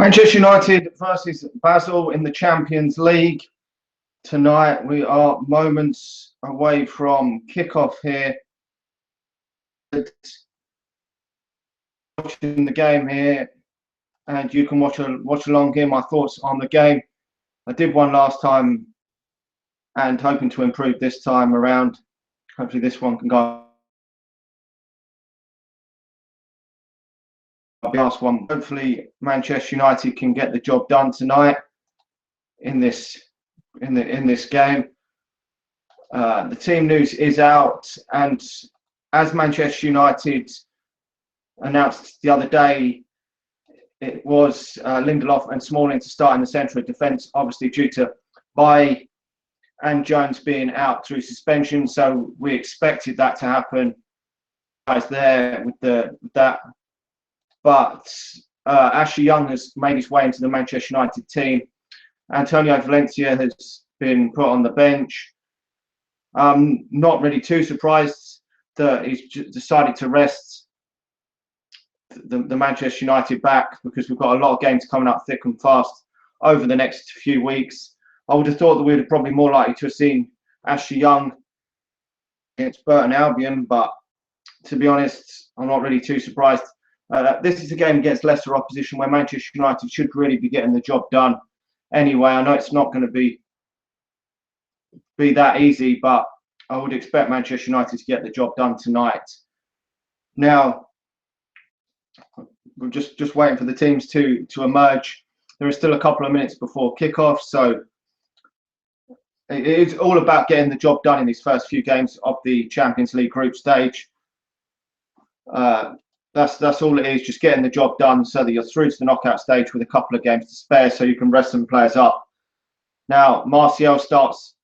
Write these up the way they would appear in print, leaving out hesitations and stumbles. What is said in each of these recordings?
Manchester United versus Basel in the Champions League tonight. We are moments away from kickoff here. Watching the game here, and you can watch along here. My thoughts on the game. I did one last time, and hoping to improve this time around. Hopefully, this one can go. Last one. Hopefully, Manchester United can get the job done tonight in this game. The team news is out, and as Manchester United announced the other day, it was Lindelof and Smalling to start in the centre of defence, obviously due to Bailly and Jones being out through suspension. So we expected that to happen. Guys there with that, but Ashley Young has made his way into the Manchester United team. Antonio Valencia has been put on the bench. I'm not really too surprised that he's decided to rest the Manchester United back, because we've got a lot of games coming up thick and fast over the next few weeks. I would have thought that we would have probably more likely to have seen Ashley Young against Burton Albion, but to be honest, I'm not really too surprised. This is a game against lesser opposition where Manchester United should really be getting the job done anyway. I know it's not going to be that easy, but I would expect Manchester United to get the job done tonight. Now, we're just waiting for the teams to emerge. There is still a couple of minutes before kickoff, so it is all about getting the job done in these first few games of the Champions League group stage. That's all it is, just getting the job done so that you're through to the knockout stage with a couple of games to spare, so you can rest some players up. Now, Martial starts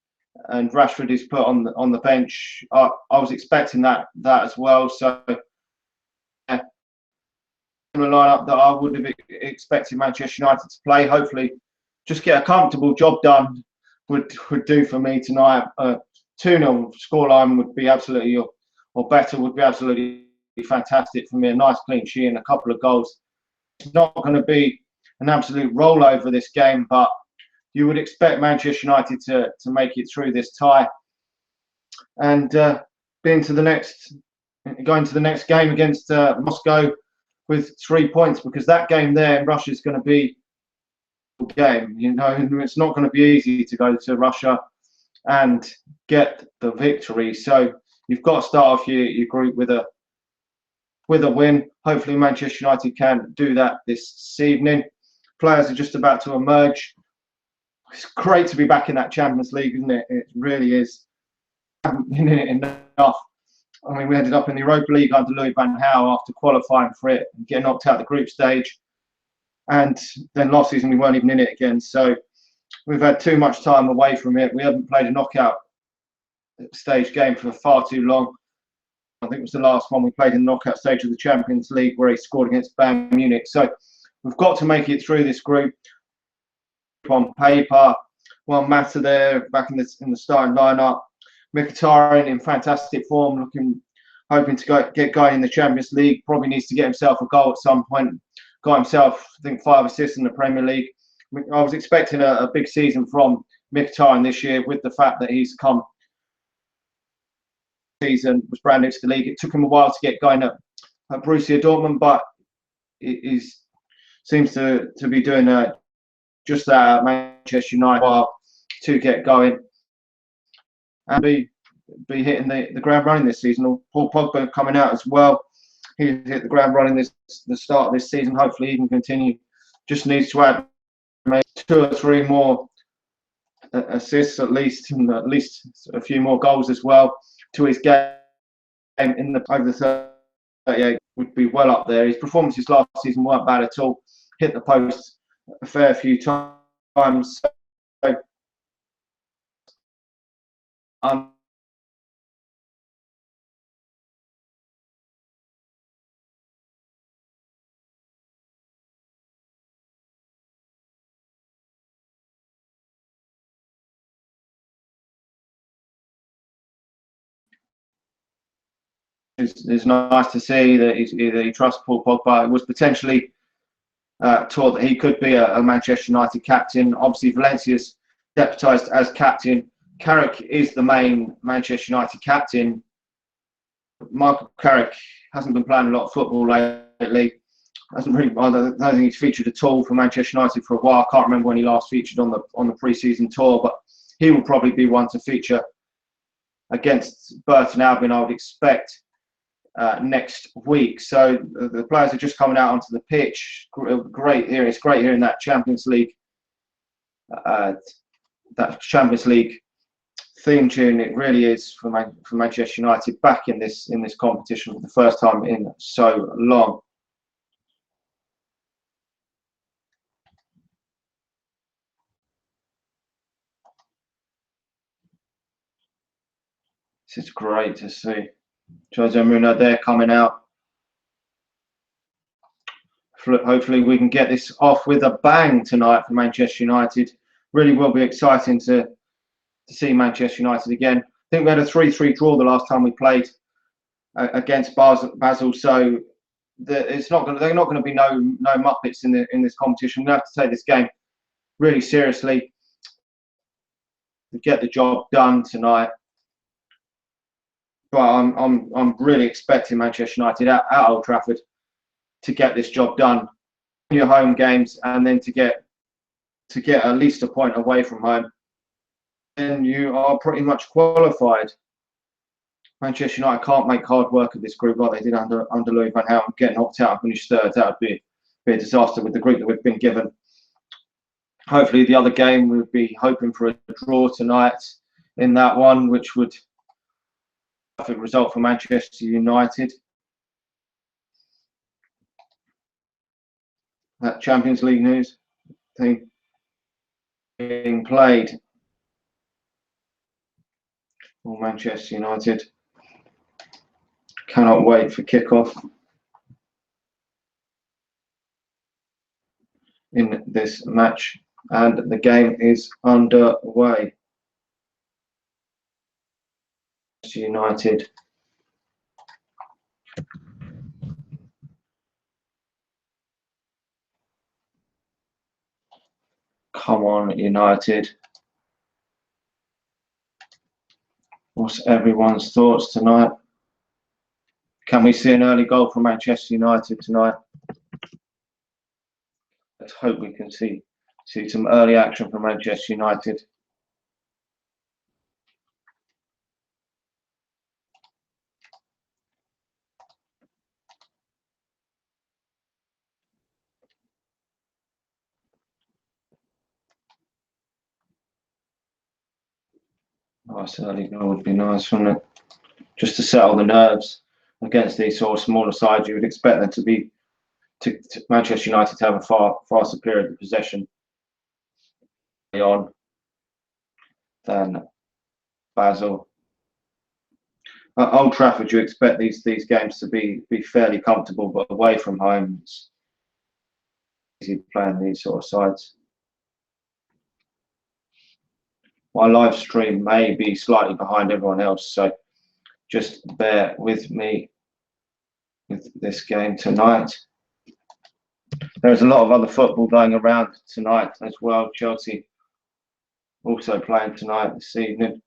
and Rashford is put on the bench. I was expecting that as well. So, yeah, the lineup that I would have expected Manchester United to play. Hopefully, just get a comfortable job done would do for me tonight. 2-0 scoreline would be absolutely, or better, would be absolutely fantastic for me. A nice clean sheet and a couple of goals. It's not going to be an absolute rollover this game, but you would expect Manchester United to make it through this tie and going to the next game against Moscow with 3 points, because that game there in Russia is going to be a game. You know, it's not going to be easy to go to Russia and get the victory. So you've got to start off your group with a win. Hopefully Manchester United can do that this evening. Players are just about to emerge. It's great to be back in that Champions League, isn't it? It really is. I haven't been in it enough. I mean, we ended up in the Europa League under Louis van Gaal after qualifying for it and getting knocked out the group stage. And then last season we weren't even in it again. So we've had too much time away from it. We haven't played a knockout stage game for far too long. I think it was the last one we played in the knockout stage of the Champions League where he scored against Bayern Munich. So we've got to make it through this group. On paper, well, Mata there back in the starting lineup. Mkhitaryan in fantastic form, hoping to get going in the Champions League. Probably needs to get himself a goal at some point. Got himself, I think, 5 assists in the Premier League. I was expecting a big season from Mkhitaryan this year, with the fact that he's come season, was brand new to the league. It took him a while to get going at Borussia Dortmund, but he seems to be doing just that at Manchester United while to get going and be hitting the ground running this season. Paul Pogba coming out as well. He hit the ground running the start of this season. Hopefully he can continue. Just needs to add maybe 2 or 3 more assists at least, and at least a few more goals as well to his game in over the 38 would be well up there. His performances last season weren't bad at all. Hit the post a fair few times. So, it's nice to see that he trusts Paul Pogba. It was potentially taught that he could be a Manchester United captain. Obviously, Valencia's deputised as captain. Carrick is the main Manchester United captain. Michael Carrick hasn't been playing a lot of football lately. Hasn't really, I don't think he's featured at all for Manchester United for a while. I can't remember when he last featured on the pre-season tour, but he will probably be one to feature against Burton Albion, I would expect, next week. So the players are just coming out onto the pitch. Great hearing. It's great hearing that Champions League theme tune. It really is for Manchester United back in this competition for the first time in so long. This is great to see. Jose Mourinho there coming out. Hopefully we can get this off with a bang tonight for Manchester United. Really will be exciting to see Manchester United again. I think we had a 3-3 draw the last time we played against Basel, so it's not going. They're not going to be no muppets in this competition. We have to take this game really seriously to get the job done tonight. But I'm really expecting Manchester United at Old Trafford to get this job done. Your home games, and then to get at least a point away from home, then you are pretty much qualified. Manchester United can't make hard work of this group like they did under Louis van Gaal. Get knocked out and finish third, that would be a disaster with the group that we've been given. Hopefully the other game, we'll be hoping for a draw tonight in that one, which would be a perfect result for Manchester United. That Champions League news thing being played for Manchester United. Cannot wait for kickoff in this match, and the game is underway. Manchester United. Come on, United. What's everyone's thoughts tonight? Can we see an early goal from Manchester United tonight? Let's hope we can see some early action from Manchester United. Nice early goal would be nice, wouldn't it? Just to settle the nerves against these sort of smaller sides. You would expect them to Manchester United to have a far superior possession on than Basel. At Old Trafford, you expect these games to be fairly comfortable, but away from home, it's easy playing these sort of sides. My live stream may be slightly behind everyone else, so just bear with me with this game tonight. There's a lot of other football going around tonight as well. Chelsea also playing tonight this evening.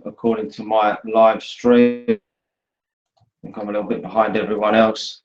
according to my live stream. I think I'm a little bit behind everyone else.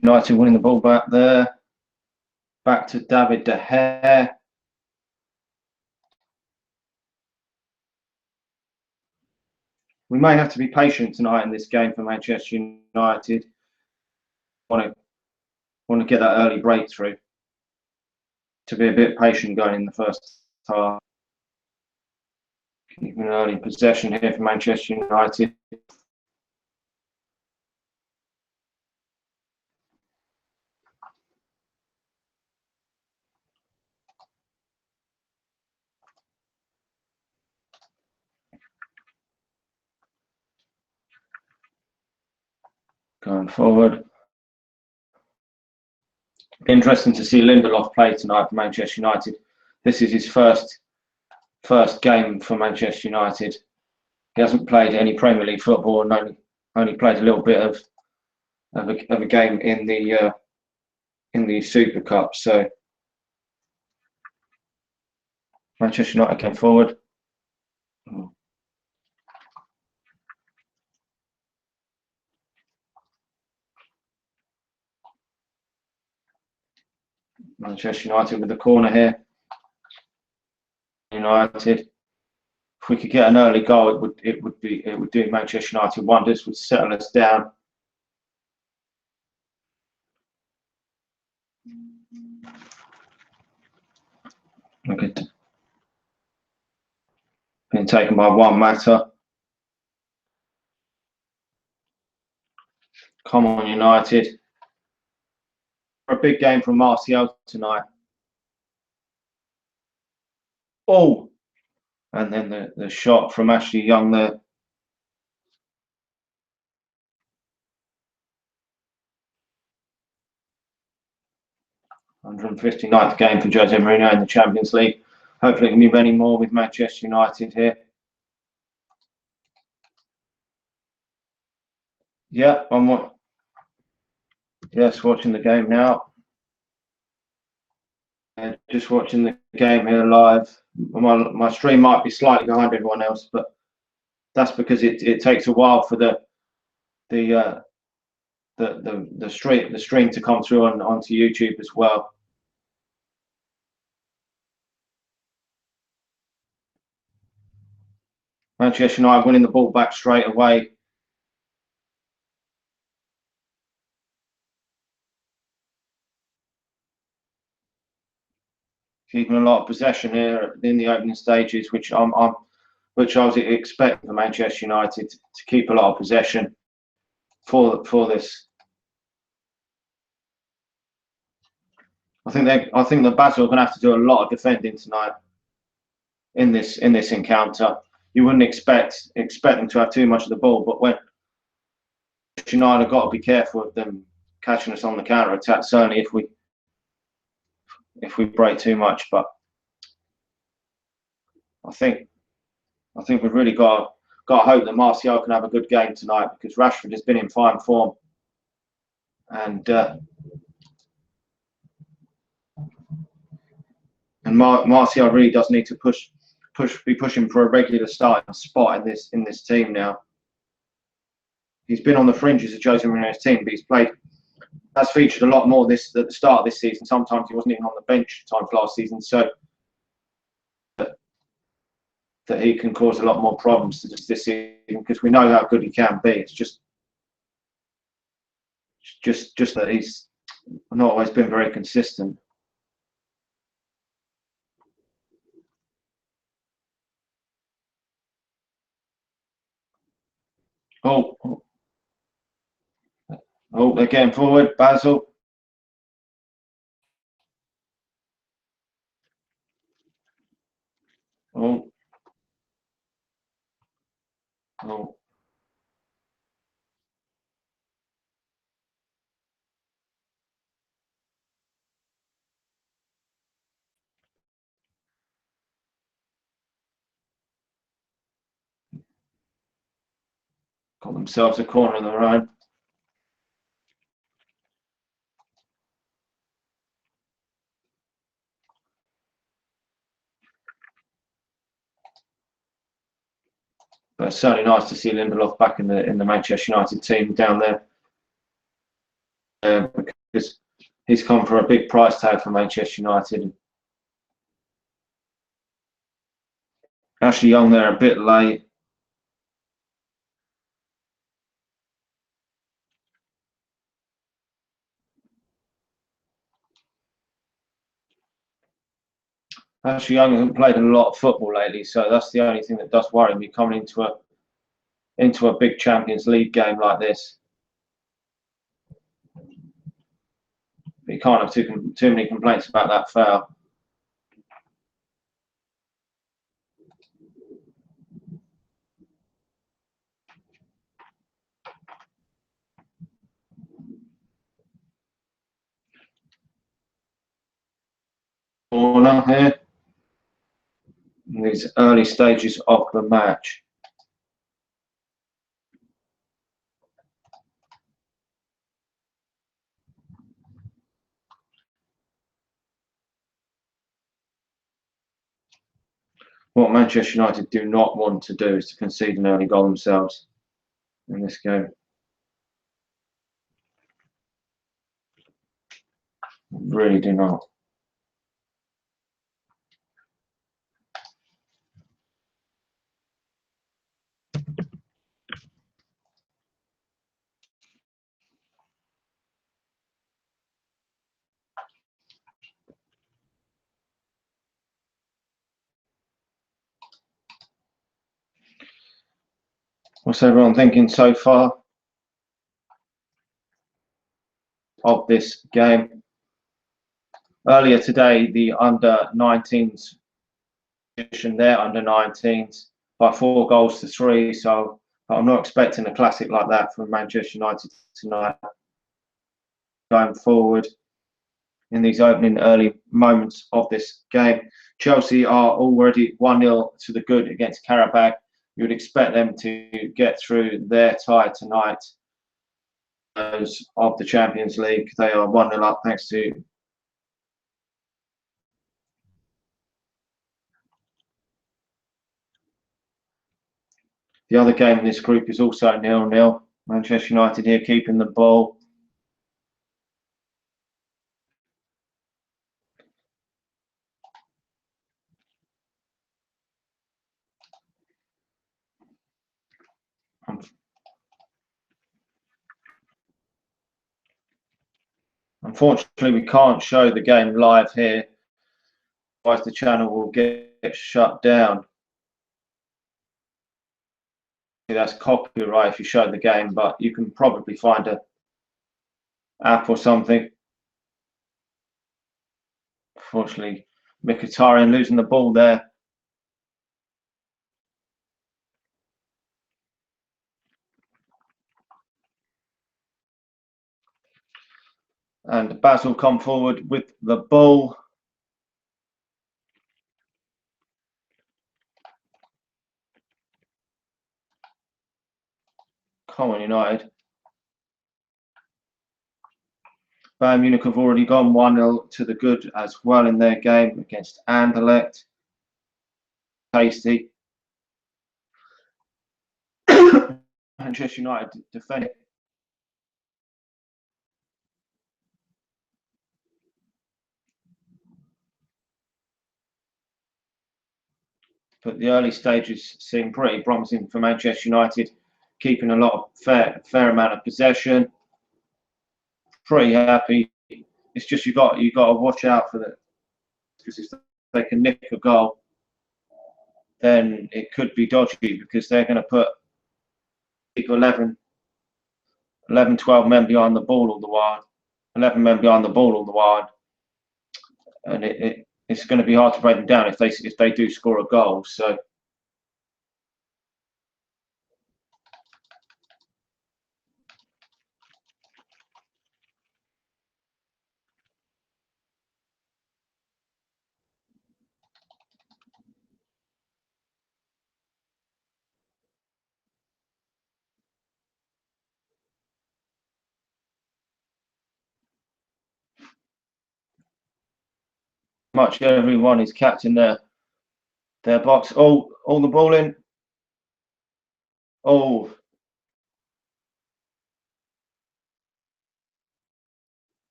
United winning the ball back there. Back to David De Gea. We may have to be patient tonight in this game for Manchester United. Want to get that early breakthrough. To be a bit patient going in the first half. Keeping an early possession here for Manchester United. Going forward. Interesting to see Lindelof play tonight for Manchester United. This is his first game for Manchester United. He hasn't played any Premier League football and only played a little bit of a game in the Super Cup. So Manchester United came forward. Manchester United with the corner here. United. If we could get an early goal, it would do Manchester United wonders. Would settle us down. Okay. Been taken by one matter. Come on, United. A big game from Martial tonight. Oh, and then the shot from Ashley Young there. (159th game for Jose Mourinho in the Champions League. Hopefully, it can be many more with Manchester United here. Yeah, yes, watching the game now. Just watching the game here live. My stream might be slightly behind everyone else, but that's because it takes a while for the stream to come through onto YouTube as well. Manchester United winning the ball back straight away. Keeping a lot of possession here in the opening stages, which I was expecting for Manchester United to keep a lot of possession for this. I think the Basel are going to have to do a lot of defending tonight in this encounter. You wouldn't expect them to have too much of the ball, but when United have got to be careful of them catching us on the counter attack. Certainly, if we break too much, but I think we've really got to hope that Martial can have a good game tonight, because Rashford has been in fine form, and Martial really does need to be pushing for a regular starting spot in this team now. He's been on the fringes of Jose Mourinho's team, but has featured a lot more at the start of this season. Sometimes he wasn't even on the bench at times last season, so that he can cause a lot more problems to this season, because we know how good he can be. It's just that he's not always been very consistent. Oh, they're getting forward. Basel. Oh. Got themselves a corner of their own. But it's certainly nice to see Lindelof back in the Manchester United team down there, because he's come for a big price tag for Manchester United. Ashley Young there a bit late. Ashley Young hasn't played a lot of football lately, so that's the only thing that does worry me coming into a big Champions League game like this. But you can't have too many complaints about that foul. Corner here in these early stages of the match. What Manchester United do not want to do is to concede an early goal themselves in this game. Really do not. What's everyone thinking so far of this game? Earlier today, the under-19s position there, under-19s, by 4 goals to 3. So I'm not expecting a classic like that from Manchester United tonight. Going forward in these opening early moments of this game, Chelsea are already 1-0 to the good against Karabakh. You would expect them to get through their tie tonight. Of the Champions League, they are 1-0 up thanks to the other game in this group is also 0-0. Manchester United here keeping the ball. Unfortunately, we can't show the game live here, otherwise the channel will get shut down. That's copyright if you show the game, but you can probably find an app or something. Unfortunately, Mkhitaryan losing the ball there. And Basel come forward with the ball. Come on, United. Bayern Munich have already gone 1-0 to the good as well in their game against Anderlecht. Tasty. Manchester United defending. But the early stages seem pretty promising for Manchester United, keeping a lot of fair amount of possession. Pretty happy. It's just you got to watch out for that, because if they can nick a goal, then it could be dodgy, because they're going to put 11, 12 men behind the ball all the while, 11 men behind the ball all the while, and it's going to be hard to break them down if they do score a goal. So much everyone is captain their box. Oh, all the ball in. Oh.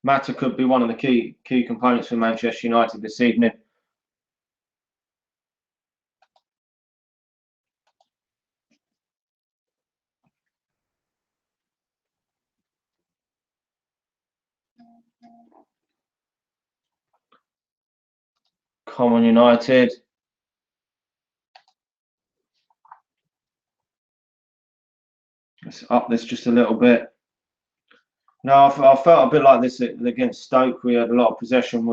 Mata could be one of the key components for Manchester United this evening. Come on, United. Let's up this just a little bit. No, I felt a bit like this against Stoke. We had a lot of possession,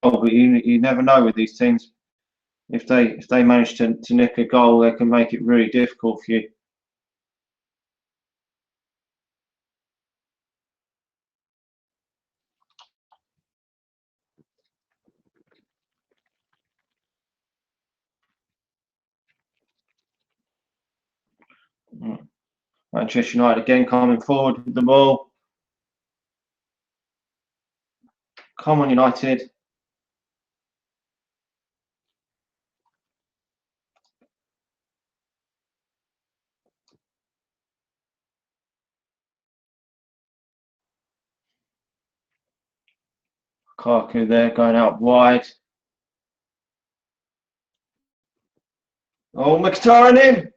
but you never know with these teams. If they manage to nick a goal, they can make it really difficult for you. Manchester United again coming forward with the ball. Come on, United. Lukaku there going out wide. Oh, Mkhitaryan in.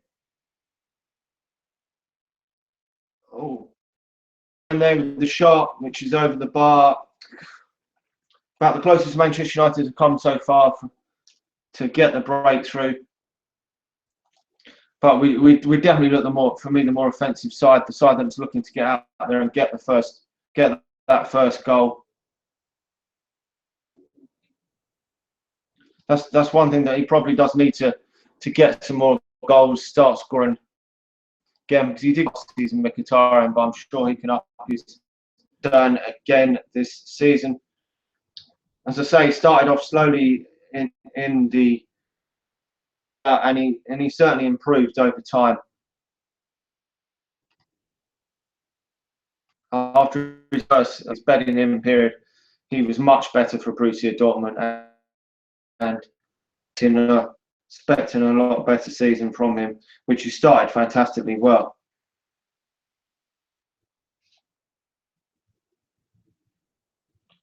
Oh, and there with the shot, which is over the bar. About the closest Manchester United have come so far to get the breakthrough. But we definitely look the more offensive side, the side that's looking to get out there and get that first goal. That's one thing that he probably does need to get some more goals, start scoring again, because he did last season Mkhitaryan, but I'm sure he can up his turn again this season. As I say, he started off slowly in the and he certainly improved over time. After his bedding in period, he was much better for Borussia Dortmund and expecting a lot better season from him, which he started fantastically well.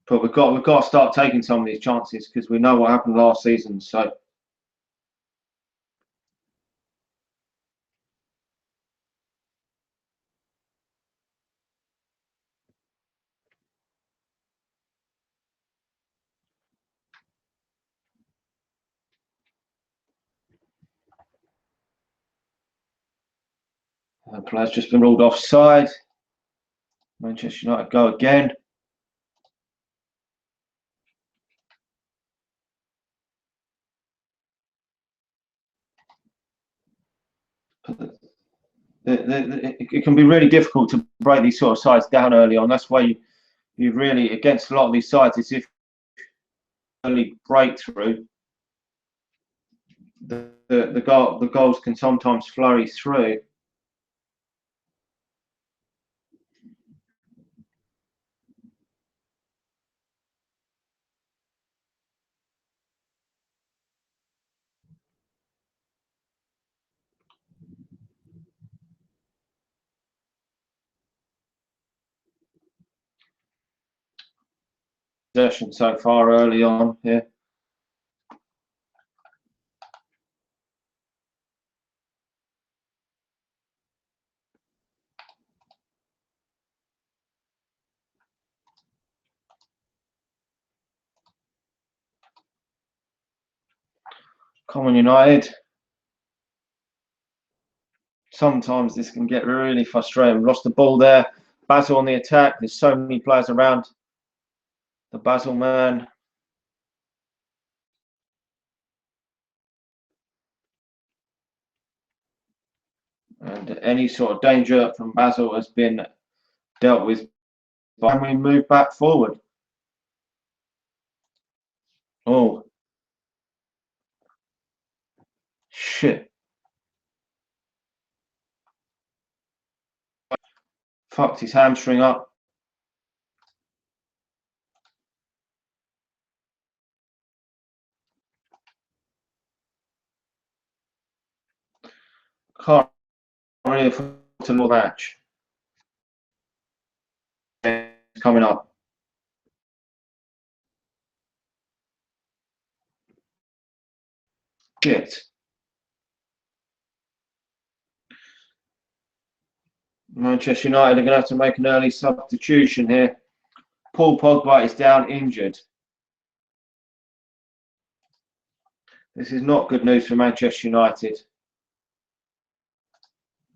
But we've got to start taking some of these chances because we know what happened last season. So the player's just been ruled offside. Manchester United go again. It can be really difficult to break these sort of sides down early on. That's why you really, against a lot of these sides, it's if early breakthrough, the goals can sometimes flurry through. Possession so far early on here. Come on, United. Sometimes this can get really frustrating. We lost the ball there. Basel on the attack. There's so many players around the Basel man. And any sort of danger from Basel has been dealt with. But we move back forward. Oh. Shit. Fucked his hamstring up. Can't really afford to lose a match coming up. Shit. Manchester United are going to have to make an early substitution here. Paul Pogba is down injured. This is not good news for Manchester United.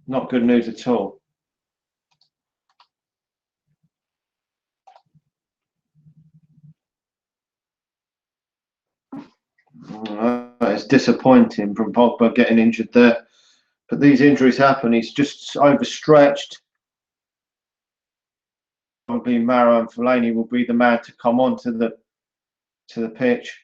Not good news at all. It's disappointing from Pogba getting injured there. But these injuries happen. He's just overstretched. Probably Marouane Fellaini will be the man to come on to the pitch.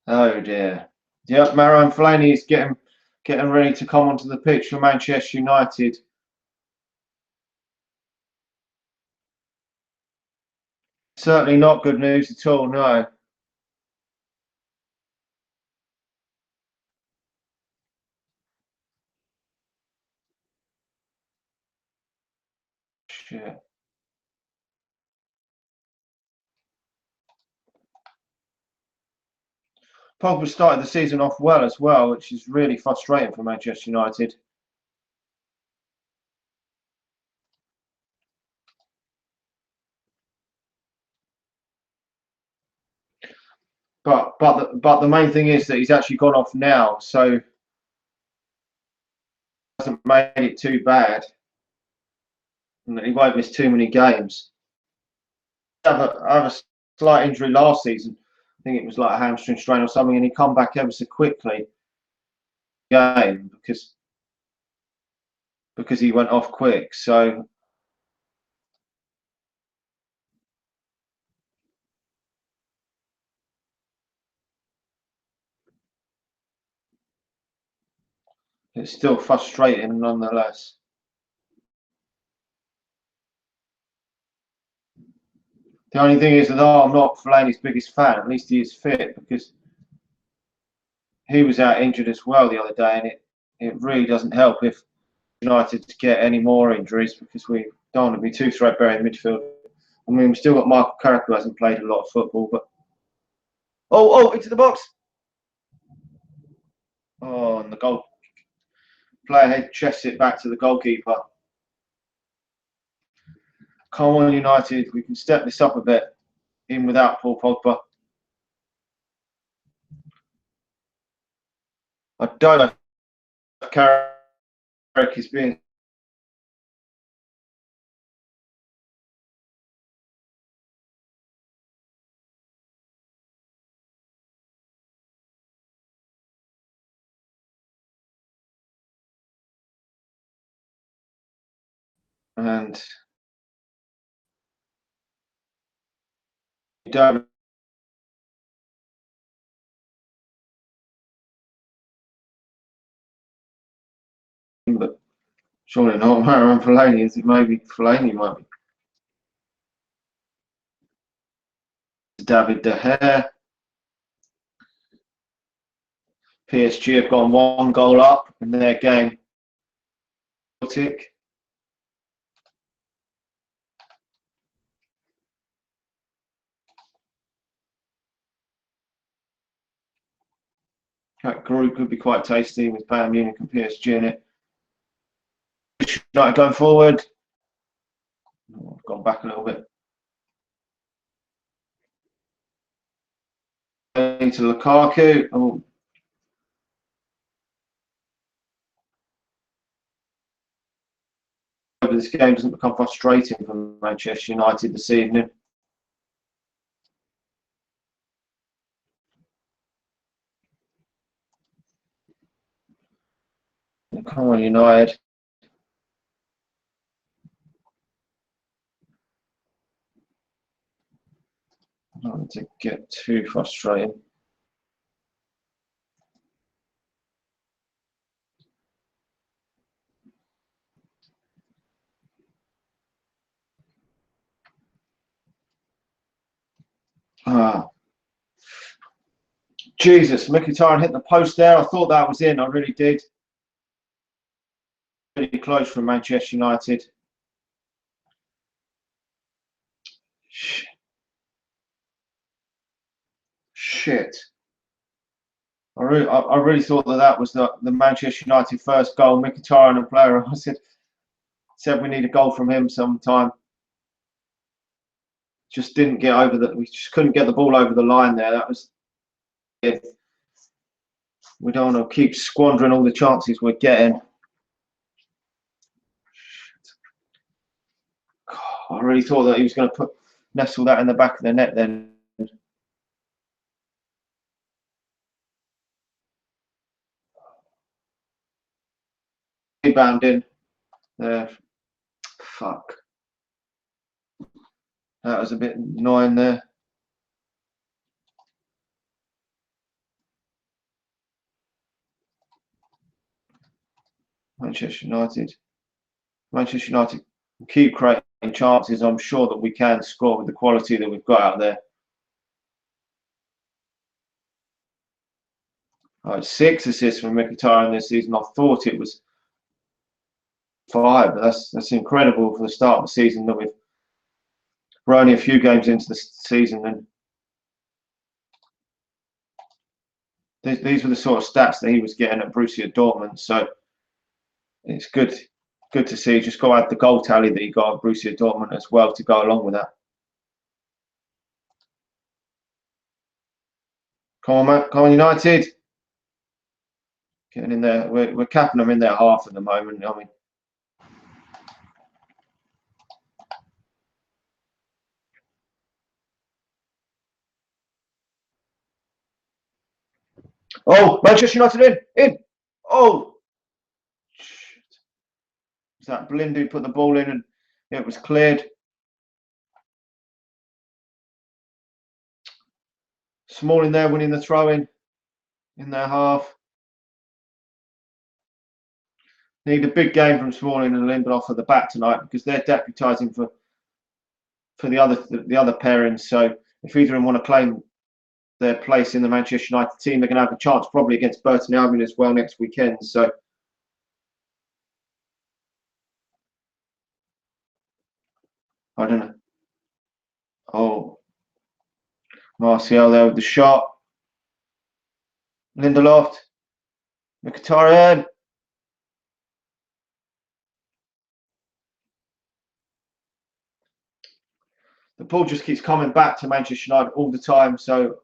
Oh dear. Yep, Marouane Fellaini is getting ready to come onto the pitch for Manchester United. Certainly not good news at all, no. Shit. Pogba started the season off well as well, which is really frustrating for Manchester United. But the main thing is that he's actually gone off now, so hasn't made it too bad. And he won't miss too many games. Have a slight injury last season. I think it was like a hamstring strain or something, and he come back ever so quickly. Game because he went off quick. So it's still frustrating nonetheless. The only thing is that I'm not Fellaini's biggest fan. At least he is fit, because he was out injured as well the other day, and it really doesn't help if United get any more injuries, because we don't want to be too threadbare in midfield. I mean, we've still got Michael Carrick, who hasn't played a lot of football, but into the box. Oh, and the goal player head chests it back to the goalkeeper. Come on, United, we can step this up a bit, even without Paul Pogba. I don't know if Carrick is being and you don't. But surely not Marouane Fellaini, is it? Maybe Fellaini might be. David De Gea. PSG have gone one goal up in their game. Tick. That group could be quite tasty with Bayern Munich and PSG in it. United going forward. Oh, I've gone back a little bit. Into Lukaku. Oh. This game doesn't become frustrating for Manchester United this evening. Come on, United. I don't want to get too frustrating. Ah, Jesus, Mkhitaryan hit the post there. I thought that was in. I really did. Really close from Manchester United. Shit. I really thought that was the Manchester United first goal. Mkhitaryan, a player. I said we need a goal from him sometime. Just didn't get over the. We just couldn't get the ball over the line there. That was. We don't want to keep squandering all the chances we're getting. I really thought that he was going to nestle that in the back of the net then. Rebound in. Fuck. That was a bit annoying there. Manchester United keep creating chances. I'm sure that we can score with the quality that we've got out there. Right, 6 assists from Mkhitaryan this season. I thought it was 5, but that's incredible for the start of the season. That we're only a few games into the season, and these were the sort of stats that he was getting at Borussia Dortmund. So it's good to see. Just got to add the goal tally that he got at Borussia Dortmund as well to go along with that. Come on, man. Come on, United. Getting in there. We're capping them in their half at the moment. I mean, oh, Manchester United in. Oh, shit. Was that Blind who put the ball in and it was cleared? Smalling there winning the throw in their half. Need a big game from Smalling and Lindelof at the back tonight because they're deputising for the other pairings. So if either of them want to claim their place in the Manchester United team, they're going to have a chance probably against Burton Albion as well next weekend. So I don't know. Oh, Martial there with the shot. Lindelof, Mkhitaryan. The ball just keeps coming back to Manchester United all the time. So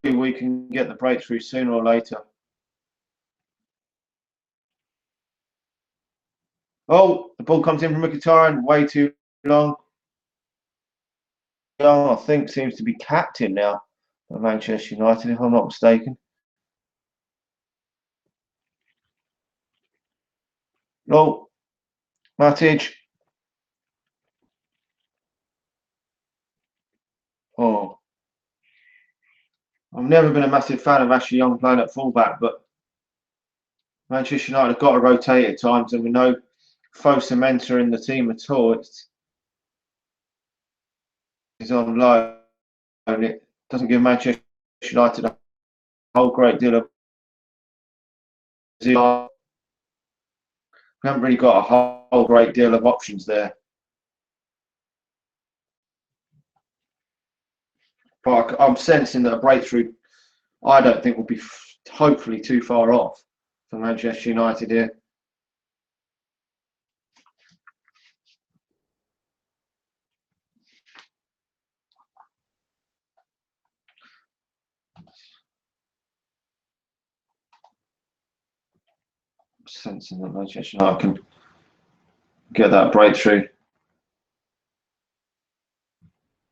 we can get the breakthrough sooner or later. Oh, the ball comes in from Mkhitaryan way too long. I think seems to be captain now at Manchester United, if I'm not mistaken. Oh, Matic. Oh, I've never been a massive fan of Ashley Young playing at fullback, but Manchester United have got to rotate at times, and we know Fosu Mensah in the team at all. He's on loan, and it doesn't give Manchester United a whole great deal of. We haven't really got a whole great deal of options there. But I'm sensing that a breakthrough, I don't think will be hopefully too far off for Manchester United here. Sensing that Manchester United can get that breakthrough.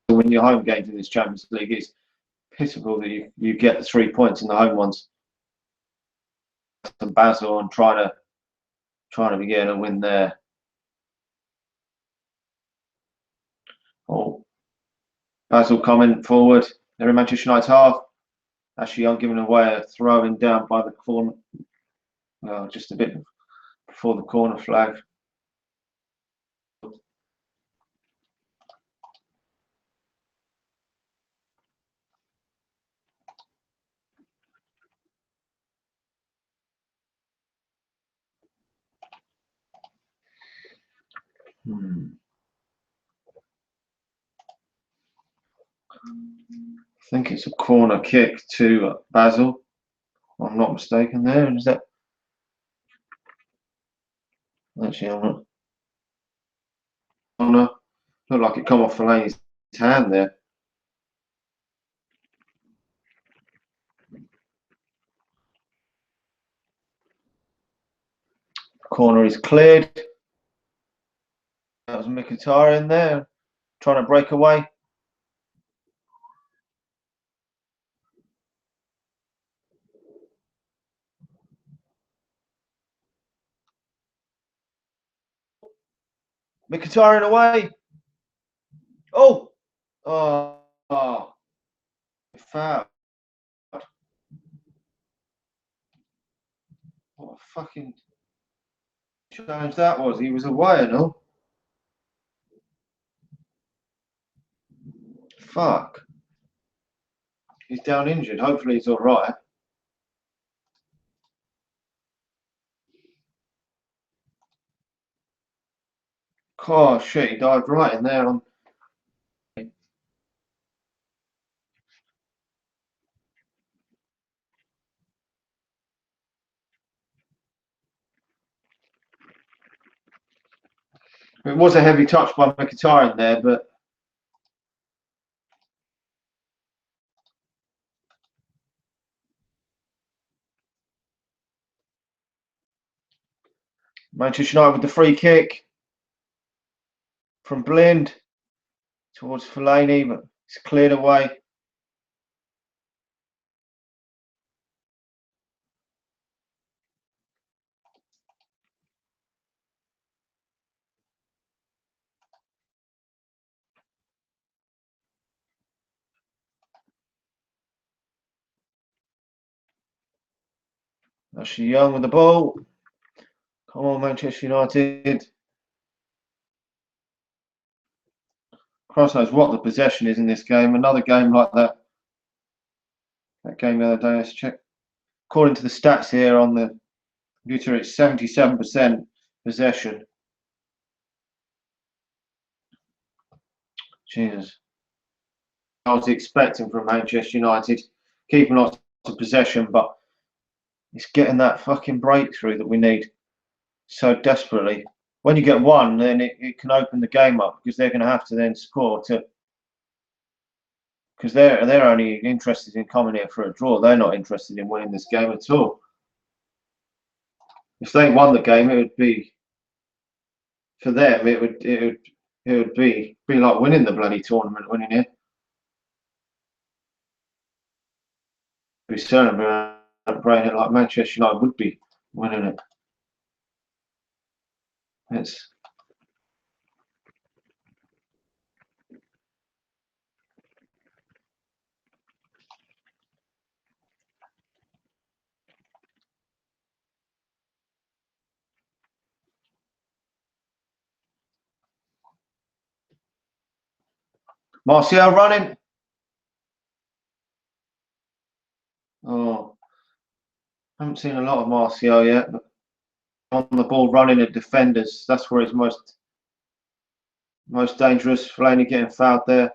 Win your home games in this Champions League, it's pitiful that you get the 3 points in the home ones. And Basel and trying to be getting a win there. Oh, Basel coming forward. They're in Manchester United's half. Ashley Young giving away a throwing down by the corner. Well, just a bit before the corner flag. I think it's a corner kick to Basel. If I'm not mistaken there. Is that? Actually, I'm not. Corner. Looked like it come off Fellaini's hand there. Corner is cleared. That was Mkhitaryan there, trying to break away. Mkhitaryan away. Oh! Oh! Foul. What a fucking challenge that was. He was away and all. Fuck. He's down injured. Hopefully he's all right. Oh shit, he dived right in there on. It was a heavy touch by Mkhitaryan there, but Manchester United with the free kick from Blind towards Fellaini, but it's cleared away. Ashley Young with the ball. Come on, Manchester United. Christ knows what the possession is in this game. Another game like that. That game the other day, let's check. According to the stats here on the computer, it's 77% possession. Jesus. I was expecting from Manchester United, keeping lots of possession, but it's getting that fucking breakthrough that we need so desperately. When you get one, then it can open the game up because they're going to have to then score to. Because they're only interested in coming here for a draw. They're not interested in winning this game at all. If they won the game, it would be for them. It would be like winning the bloody tournament, winning it. Be certain brain it like Manchester United would be winning it. It's Martial running. Oh, haven't seen a lot of Martial yet, but on the ball running at defenders, that's where he's most dangerous. Fellaini getting fouled there.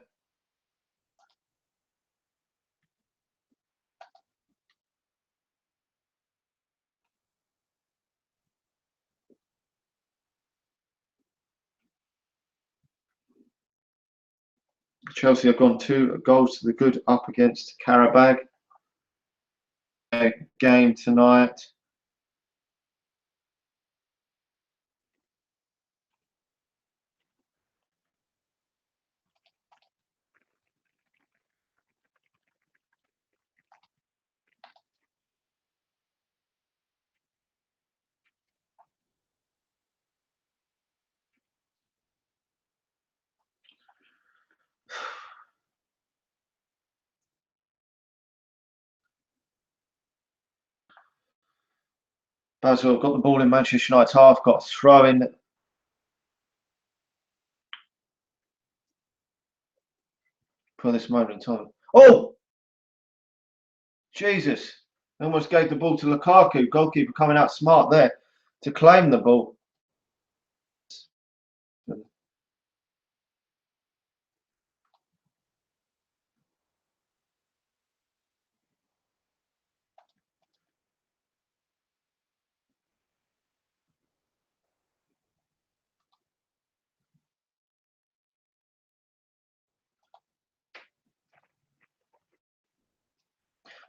Chelsea have gone 2 goals to the good up against Karabag. Game tonight. Basel got the ball in Manchester United's half, got a throw in. For this moment in time. Oh! Jesus. Almost gave the ball to Lukaku. Goalkeeper coming out smart there to claim the ball.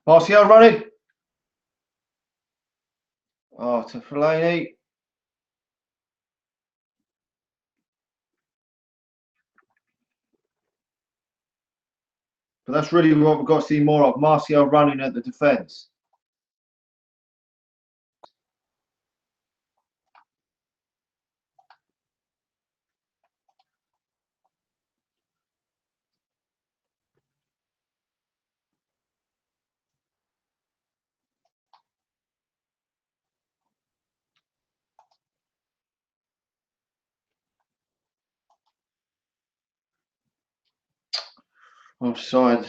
Martial running. Oh, to Fellaini. But that's really what we've got to see more of. Martial running at the defence. Offside.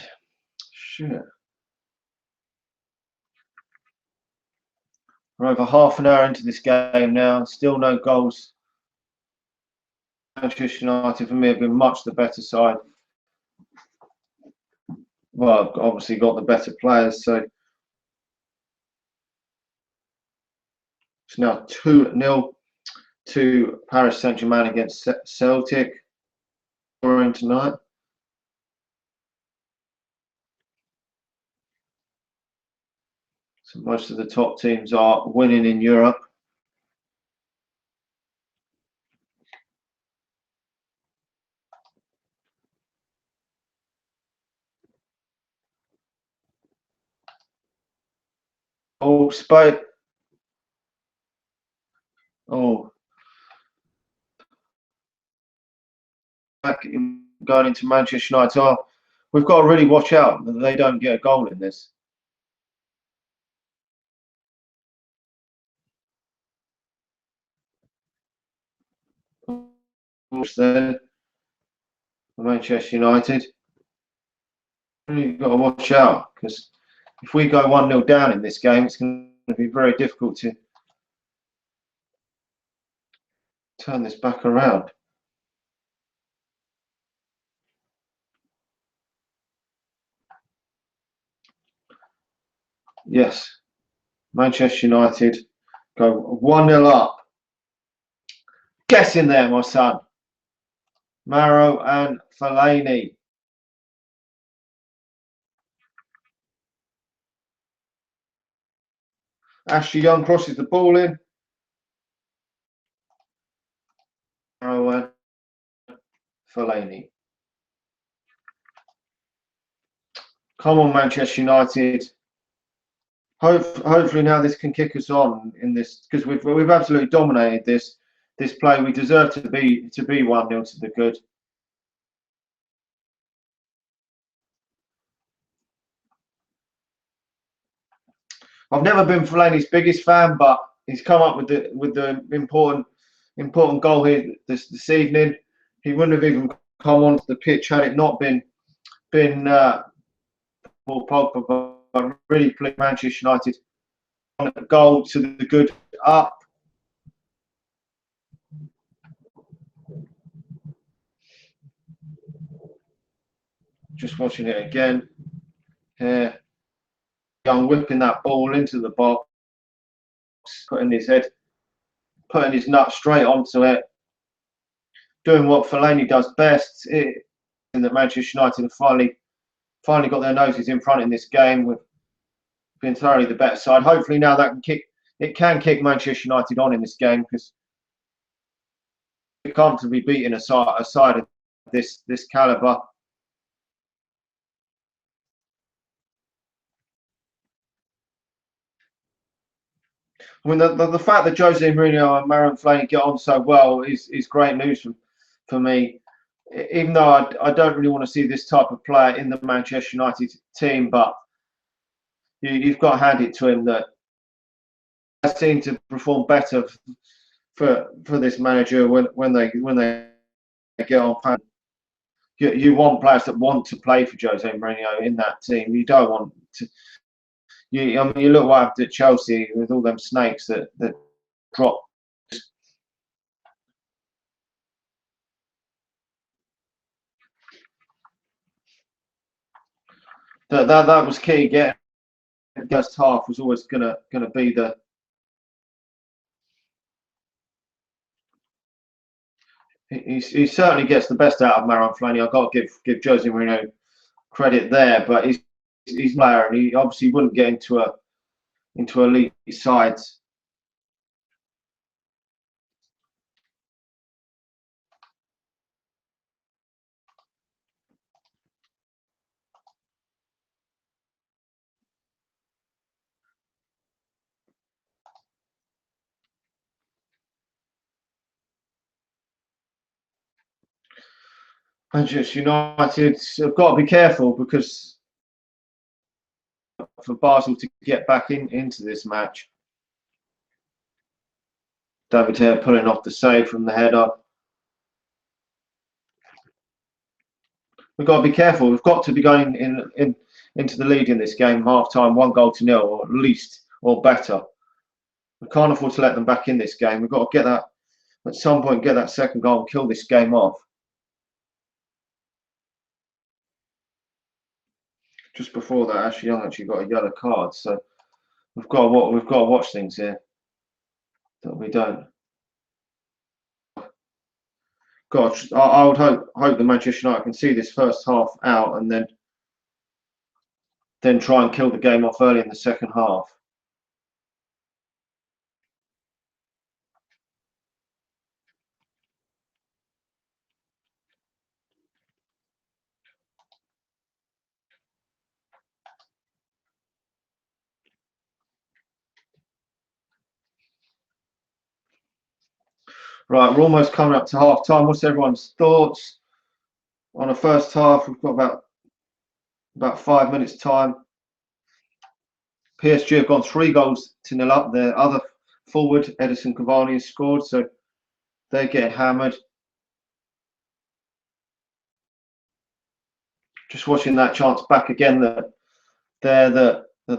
Shit. We're over half an hour into this game now. Still no goals. Manchester United, for me, have been much the better side. Well, obviously got the better players, so it's now 2-0 to Paris Saint-Germain against Celtic. We're in tonight. So most of the top teams are winning in Europe. Oh, Spain. Oh, going into Manchester United. Oh, we've got to really watch out that they don't get a goal in this. Then Manchester United. Really got to watch out because if we go 1-0 down in this game, it's going to be very difficult to turn this back around. Yes, Manchester United go 1-0 up. Get in there, my son. Maro and Fellaini. Ashley Young crosses the ball in. Maro and Fellaini. Come on, Manchester United. Hopefully now this can kick us on in this because we've absolutely dominated this play. We deserve to be 1-0 to the good. I've never been Fellaini's biggest fan, but he's come up with the important goal here this evening. He wouldn't have even come onto the pitch had it not been Paul Pogba. But really pleased Manchester United on a goal to the good up. Just watching it again. Here, Young whipping that ball into the box, putting his nut straight onto it, doing what Fellaini does best. And that Manchester United have finally got their noses in front in this game. We've been thoroughly the better side. Hopefully now that can kick Manchester United on in this game because we can't be beating a side of this calibre. I mean, the fact that Jose Mourinho and Marouane Fellaini get on so well is great news for me. Even though I don't really want to see this type of player in the Manchester United team, but you've got to hand it to him that I seem to perform better for this manager when they get on. You want players that want to play for Jose Mourinho in that team. You don't want to. I mean, you look what happened at Chelsea with all them snakes that dropped. That was key. Getting the first half was always gonna be the. He certainly gets the best out of Marouane Fellaini. I've got to give Jose Mourinho credit there, but he's he's a player, and he obviously wouldn't get into elite sides. Manchester United have got to be careful, because for Basel to get back into this match. David Hare pulling off the save from the header. We've got to be careful. We've got to be going into the lead in this game, half time, 1-0, or at least, or better. We can't afford to let them back in this game. We've got to get that, at some point, get that second goal and kill this game off. Just before that, Ashley Young actually got a yellow card, so we've got to watch things here that we don't. God, I would hope the Manchester United can see this first half out, and then try and kill the game off early in the second half. Right, we're almost coming up to half time. What's everyone's thoughts on the first half? We've got about 5 minutes time. PSG have gone 3-0 up. Their other forward, Edison Cavani, has scored, so they're getting hammered. Just watching that chance back again that they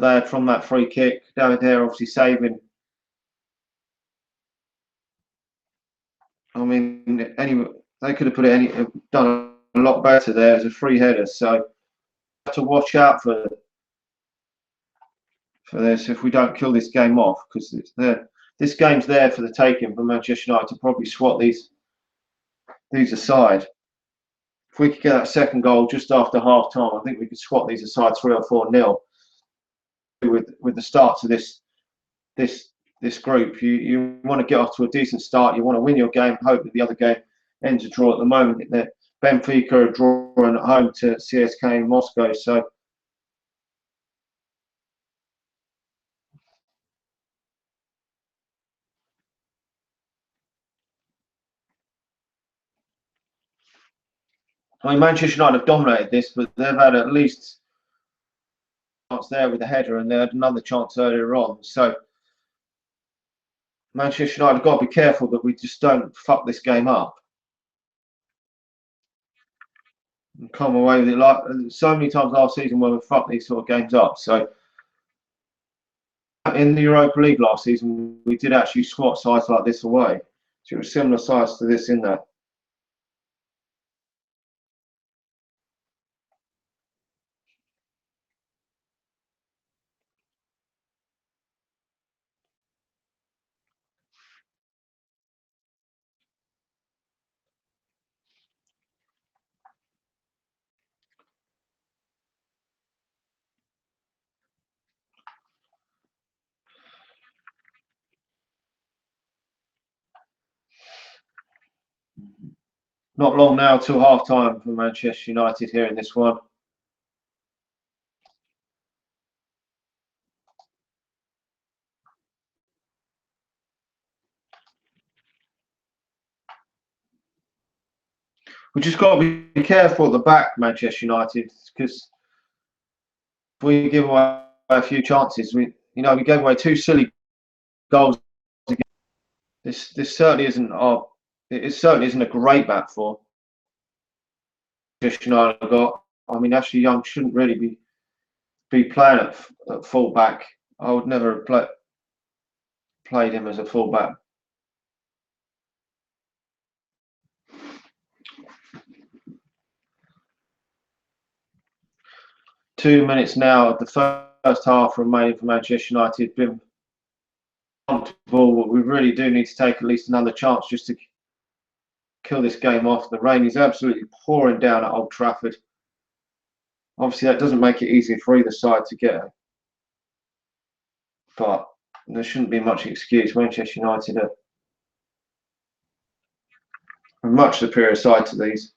had from that free kick. David Hare obviously saving. I mean, they could have done a lot better there as a free header. So have to watch out for this if we don't kill this game off, because this game's there for the taking for Manchester United to probably swat these aside. If we could get that second goal just after half time, I think we could swat these aside 3 or 4-0. With the start to this group, you want to get off to a decent start. You want to win your game, hope that the other game ends a draw. At the moment, Benfica are drawing at home to CSK in Moscow, so I mean, Manchester United have dominated this, but they've had at least a chance there with the header, and they had another chance earlier on. So Manchester United have got to be careful that we just don't fuck this game up and come away with it, like so many times last season when we fucked these sort of games up. So in the Europa League last season, we did actually swat sides like this away. So it was similar size to this in that. Not long now till half time for Manchester United here in this one. We just got to be careful at the back, Manchester United, because if we give away a few chances, we gave away 2 silly goals. This certainly isn't a great back four. Manchester United got. I mean, Ashley Young shouldn't really be playing at full back. I would never have played him as a full back. Two minutes now of the first half remaining for Manchester United. Been comfortable, but we really do need to take at least another chance just to kill this game off. The rain is absolutely pouring down at Old Trafford. Obviously, that doesn't make it easier for either side to get it, but there shouldn't be much excuse. Manchester United are a much superior side to these.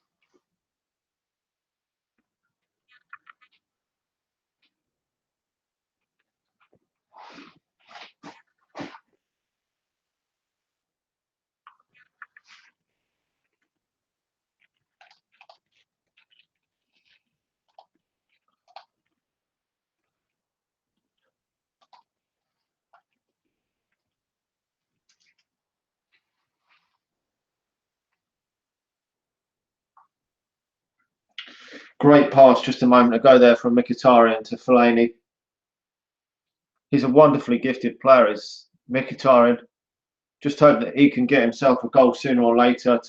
Great pass just a moment ago there from Mkhitaryan to Fellaini. He's a wonderfully gifted player, is Mkhitaryan. Just hope that he can get himself a goal sooner or later.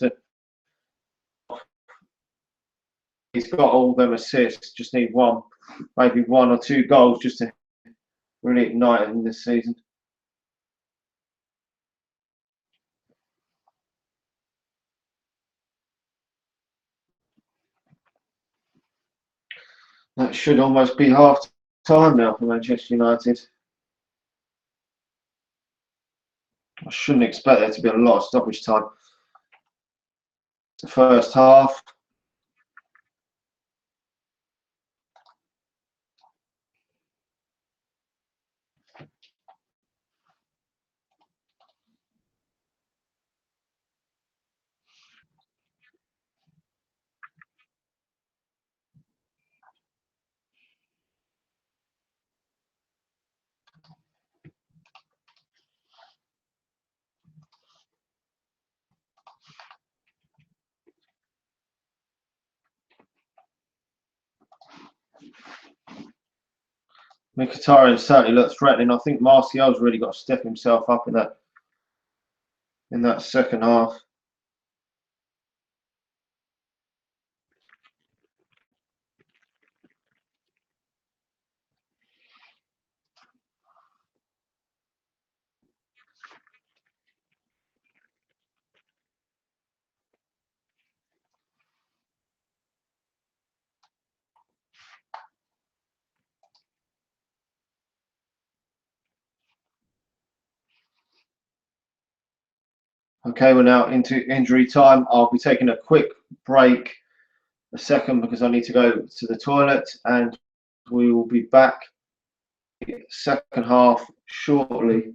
He's got all them assists, just need one, maybe 1 or 2 goals just to really ignite him this season. That should almost be half time now for Manchester United. I shouldn't expect there to be a lot of stoppage time. The first half. Mkhitaryan certainly looked threatening. I think Martial's really got to step himself up in that second half. Okay, we're now into injury time. I'll be taking a quick break, a second, because I need to go to the toilet, and we will be back second half shortly.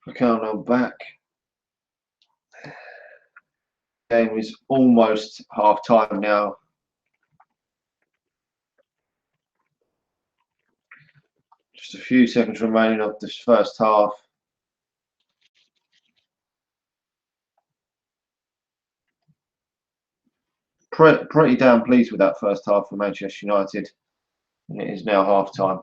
Okay, I'm now back. Game is almost half time now. Just a few seconds remaining of this first half. Pretty damn pleased with that first half for Manchester United, and it is now half time.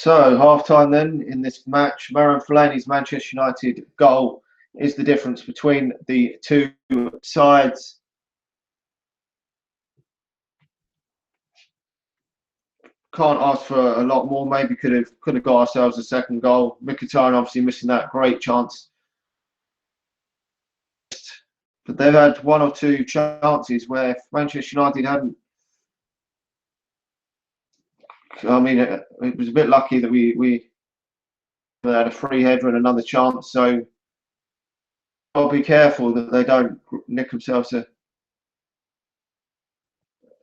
So half time then in this match, Marouane Fellaini's Manchester United goal is the difference between the two sides. Can't ask for a lot more. Maybe could have got ourselves a second goal. Mkhitaryan obviously missing that great chance, but they've had one or two chances where Manchester United hadn't. I mean, it was a bit lucky that we had a free header and another chance. So I'll be careful that they don't nick themselves an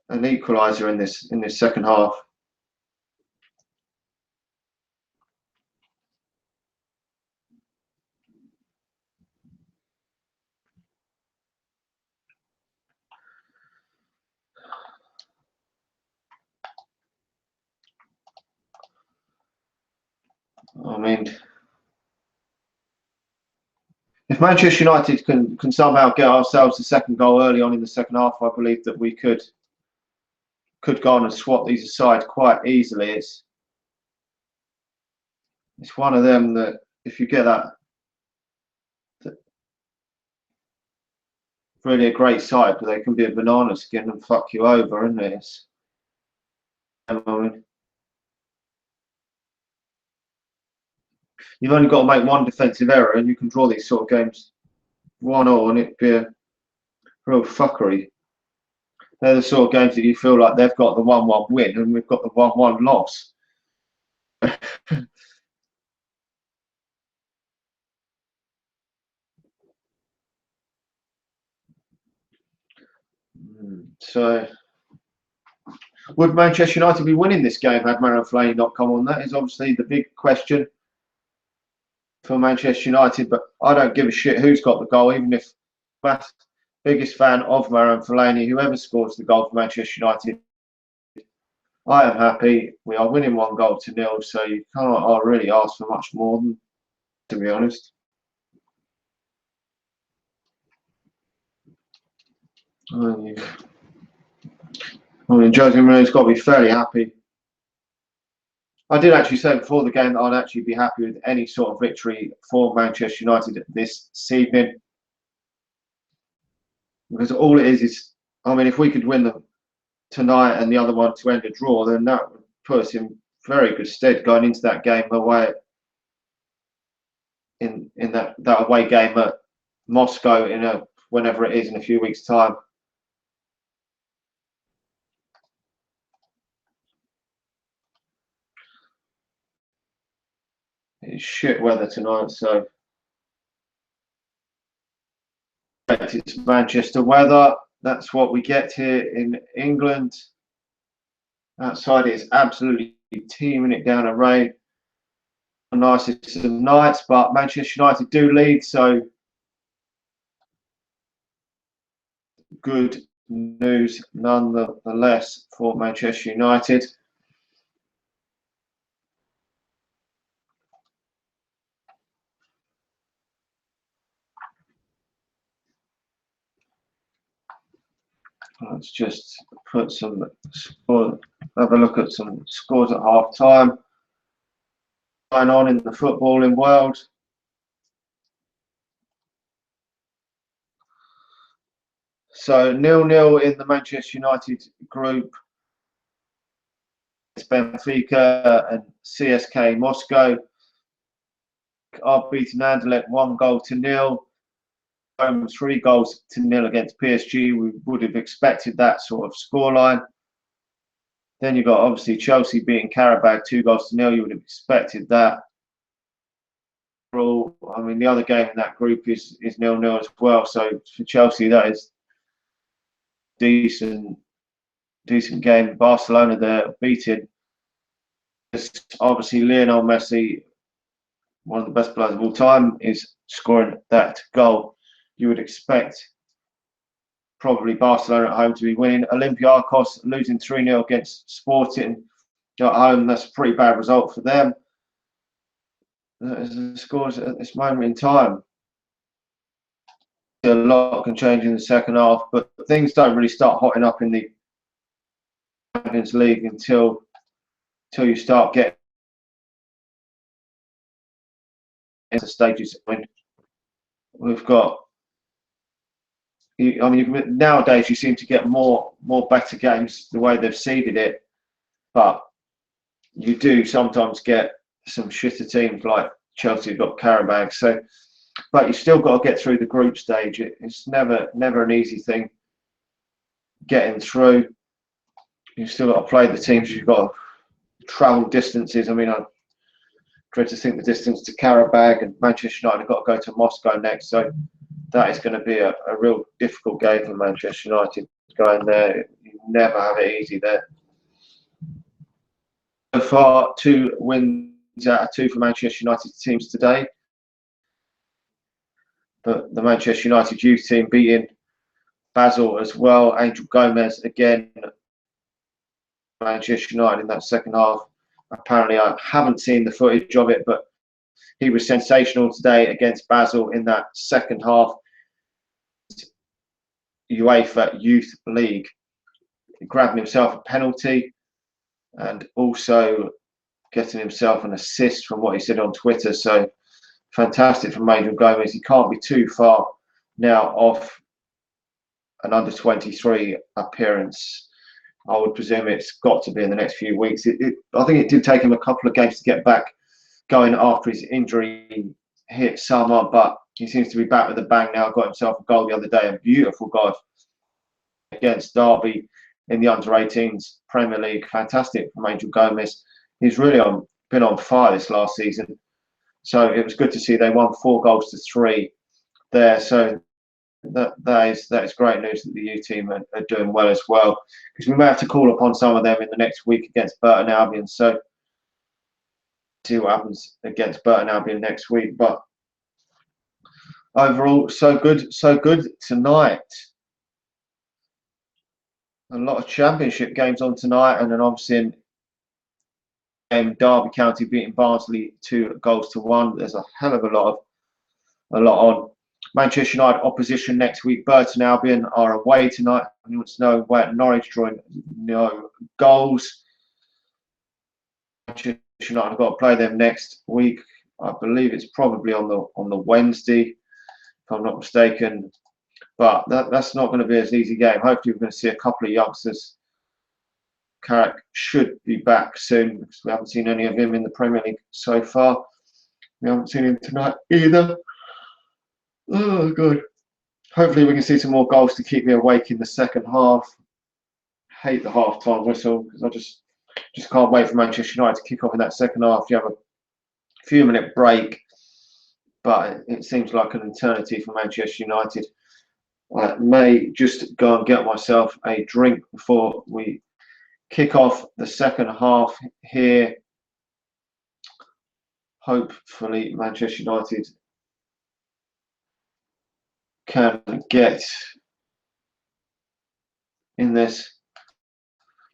equaliser in this second half. I mean, if Manchester United can somehow get ourselves a second goal early on in the second half, I believe that we could go on and swap these aside quite easily. It's one of them that if you get that really a great side, but they can be a banana skin and fuck you over, isn't it? I mean, you've only got to make one defensive error and you can draw these sort of games 1-0 and it'd be a real fuckery. They're the sort of games that you feel like they've got the 1-1 win and we've got the 1-1 loss. So, would Manchester United be winning this game had Marouane Fellaini not come on? That is obviously the big question for Manchester United, but I don't give a shit who's got the goal, even if I'm biggest fan of Marouane Fellaini, whoever scores the goal for Manchester United, I am happy. We are winning 1-0, so you can't really ask for much more than, to be honest. I mean, Jose Mourinho's got to be fairly happy. I did actually say before the game that I'd actually be happy with any sort of victory for Manchester United this evening. Because all it is, I mean, if we could win them tonight and the other one to end a draw, then that would put us in very good stead going into that game away in that away game at Moscow whenever it is in a few weeks' time. It's shit weather tonight, so it's Manchester weather. That's what we get here in England. Outside it is absolutely teeming it down a rain. The nicest of nights, but Manchester United do lead, so good news nonetheless for Manchester United. Let's just put some score, have a look at some scores at half time. Going on in the footballing world. So 0-0 in the Manchester United group. It's Benfica and CSK Moscow. Are beaten Anderlecht 1-0. 3-0 against PSG. We would have expected that sort of scoreline. Then you've got obviously Chelsea beating Karabakh 2-0. You would have expected that. I mean, the other game in that group is 0-0 as well. So for Chelsea, that is decent game. Barcelona, they're beating. Obviously, Lionel Messi, one of the best players of all time, is scoring that goal. You would expect probably Barcelona at home to be winning. Olympiacos losing 3-0 against Sporting at home. That's a pretty bad result for them. The scores at this moment in time. A lot can change in the second half, but things don't really start hotting up in the Champions League until you start getting in the stages. I mean, we've got. I mean, nowadays you seem to get more better games the way they've seeded it, but you do sometimes get some shitter teams like Chelsea have got Carabao. So, but you still got to get through the group stage. It's never an easy thing getting through. You've still got to play the teams. You've got to travel distances. I mean, I dread to think the distance to Karabakh, and Manchester United have got to go to Moscow next. So that is going to be a real difficult game for Manchester United going there. You never have it easy there. So far, 2 wins out of 2 for Manchester United teams today. But the Manchester United youth team beating Basel as well. Angel Gomez again. Manchester United in that second half. Apparently, I haven't seen the footage of it, but he was sensational today against Basel in that second half. UEFA Youth League, grabbing himself a penalty and also getting himself an assist from what he said on Twitter. So fantastic from Angel Gomez. He can't be too far now off an under-23 appearance. I would presume it's got to be in the next few weeks. I think it did take him a couple of games to get back going after his injury hit summer, but he seems to be back with a bang now. Got himself a goal the other day, a beautiful goal against Derby in the under-18s Premier League. Fantastic from Angel Gomez. He's really been on fire this last season. So it was good to see they won 4 goals to 3 there. So that is great news that the U team are doing well as well, because we may have to call upon some of them in the next week against Burton Albion. So see what happens against Burton Albion next week. But overall, so good tonight. A lot of championship games on tonight, and then obviously in Derby County beating Barnsley 2 goals to 1. There's a hell of a lot on. Manchester United opposition next week. Burton Albion are away tonight. You want to know where Norwich drawing no goals. Manchester United have got to play them next week. I believe it's probably on the Wednesday, if I'm not mistaken. But that's not going to be an easy game. Hopefully, we're going to see a couple of youngsters. Carrick should be back soon, because we haven't seen any of him in the Premier League so far. We haven't seen him tonight either. Oh, God. Hopefully, we can see some more goals to keep me awake in the second half. Hate the half-time whistle, because I just can't wait for Manchester United to kick off in that second half. You have a few-minute break, but it seems like an eternity for Manchester United. I may just go and get myself a drink before we kick off the second half here. Hopefully, Manchester United can get in this.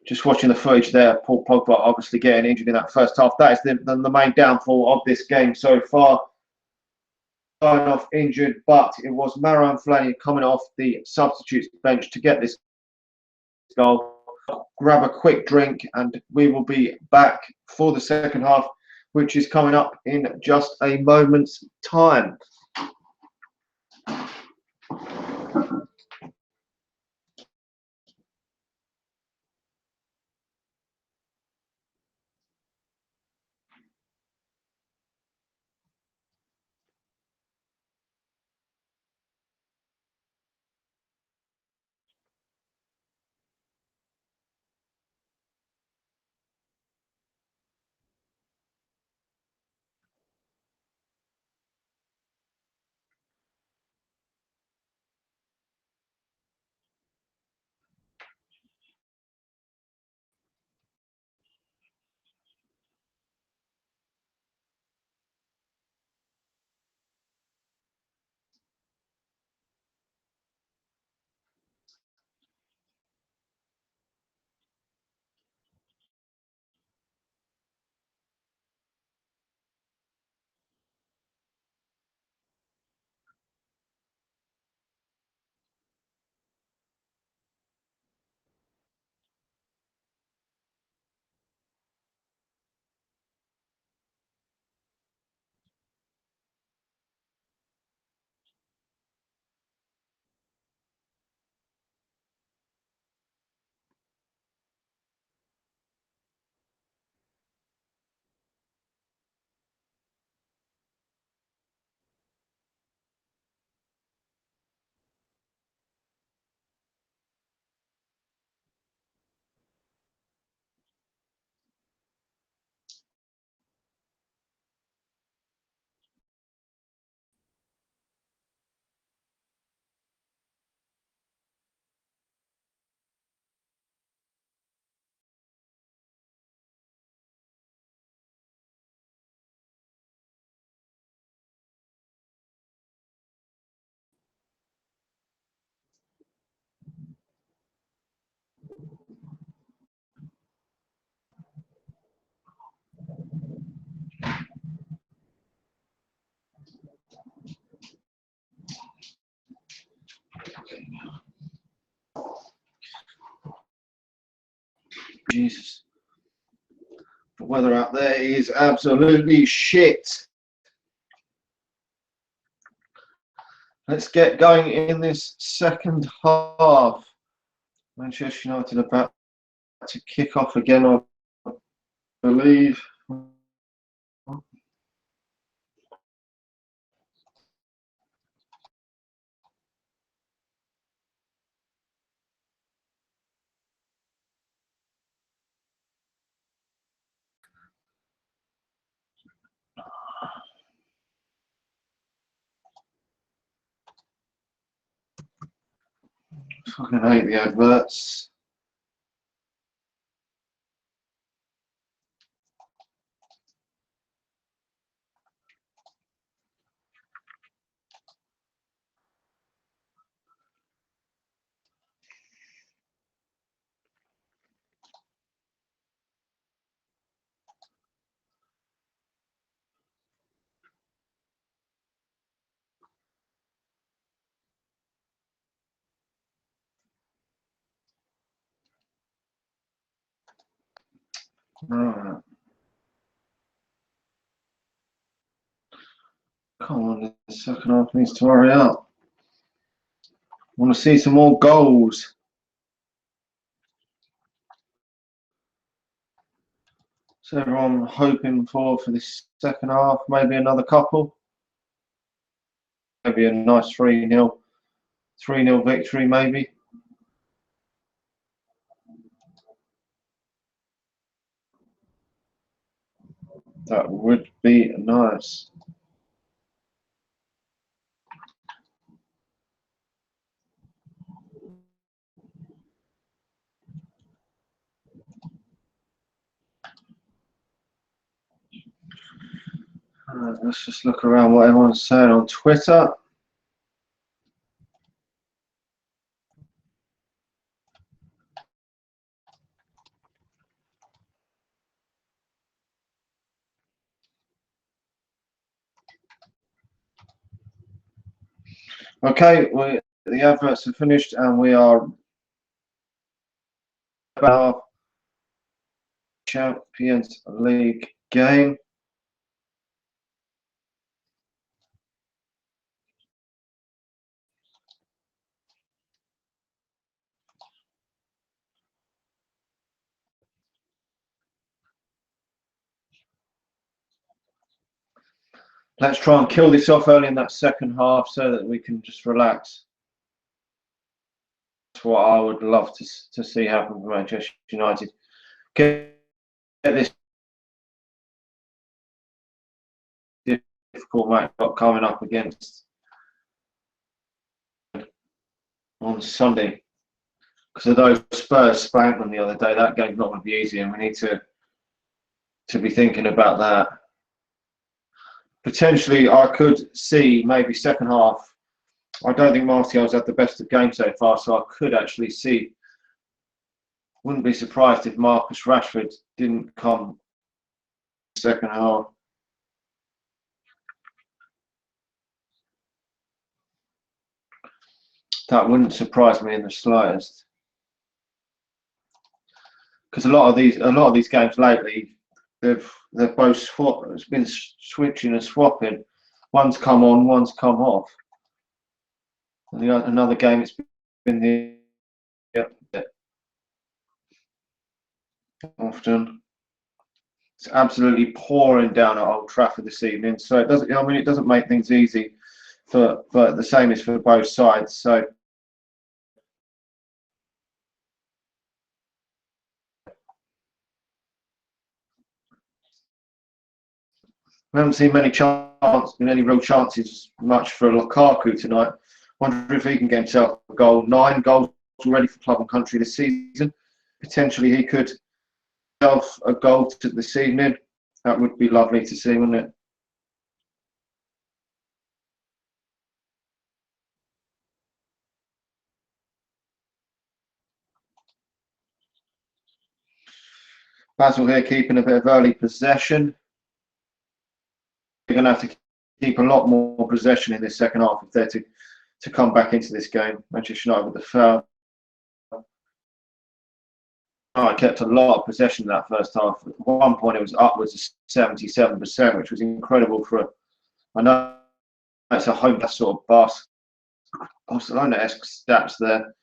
Just watching the footage there, Paul Pogba obviously getting injured in that first half. That is the main downfall of this game so far. Starting off injured, but it was Marouane Fellaini coming off the substitutes bench to get this goal. Grab a quick drink, and we will be back for the second half, which is coming up in just a moment's time. Jesus. The weather out there is absolutely shit. Let's get going in this second half. Manchester United about to kick off again, I believe. Fucking hate the adverts. Right. Come on, the second half needs to hurry up. I want to see some more goals. So everyone hoping for this second half, maybe another couple. Maybe a nice 3-0 victory, maybe. That would be nice. Let's just look around what everyone's saying on Twitter. Okay, the adverts are finished and we are about Champions League game. Let's try and kill this off early in that second half so that we can just relax. That's what I would love to see happen for Manchester United. Get this difficult match coming up against on Sunday. Because of those Spurs spanked them the other day, that game's not going to be easy, and we need to be thinking about that. Potentially, I could see maybe second half. I don't think Martial's had the best of games so far, so I could actually see. Wouldn't be surprised if Marcus Rashford didn't come second half. That wouldn't surprise me in the slightest. Because a lot of these games lately, they've both it's been switching and swapping. One's come on, one's come off. And another game, it's been the often. It's absolutely pouring down at Old Trafford this evening, so it doesn't. I mean, it doesn't make things easy but the same is for both sides. So we haven't seen any real chances much for Lukaku tonight. Wonder if he can get himself a goal. 9 goals already for club and country this season. Potentially he could himself a goal this evening. That would be lovely to see, wouldn't it? Basel here keeping a bit of early possession. We're going to have to keep a lot more possession in this second half if they're to come back into this game. Manchester United with the foul. I kept a lot of possession in that first half. At one point, it was upwards of 77%, which was incredible for I know it's a home sort of Barcelona-esque stats there,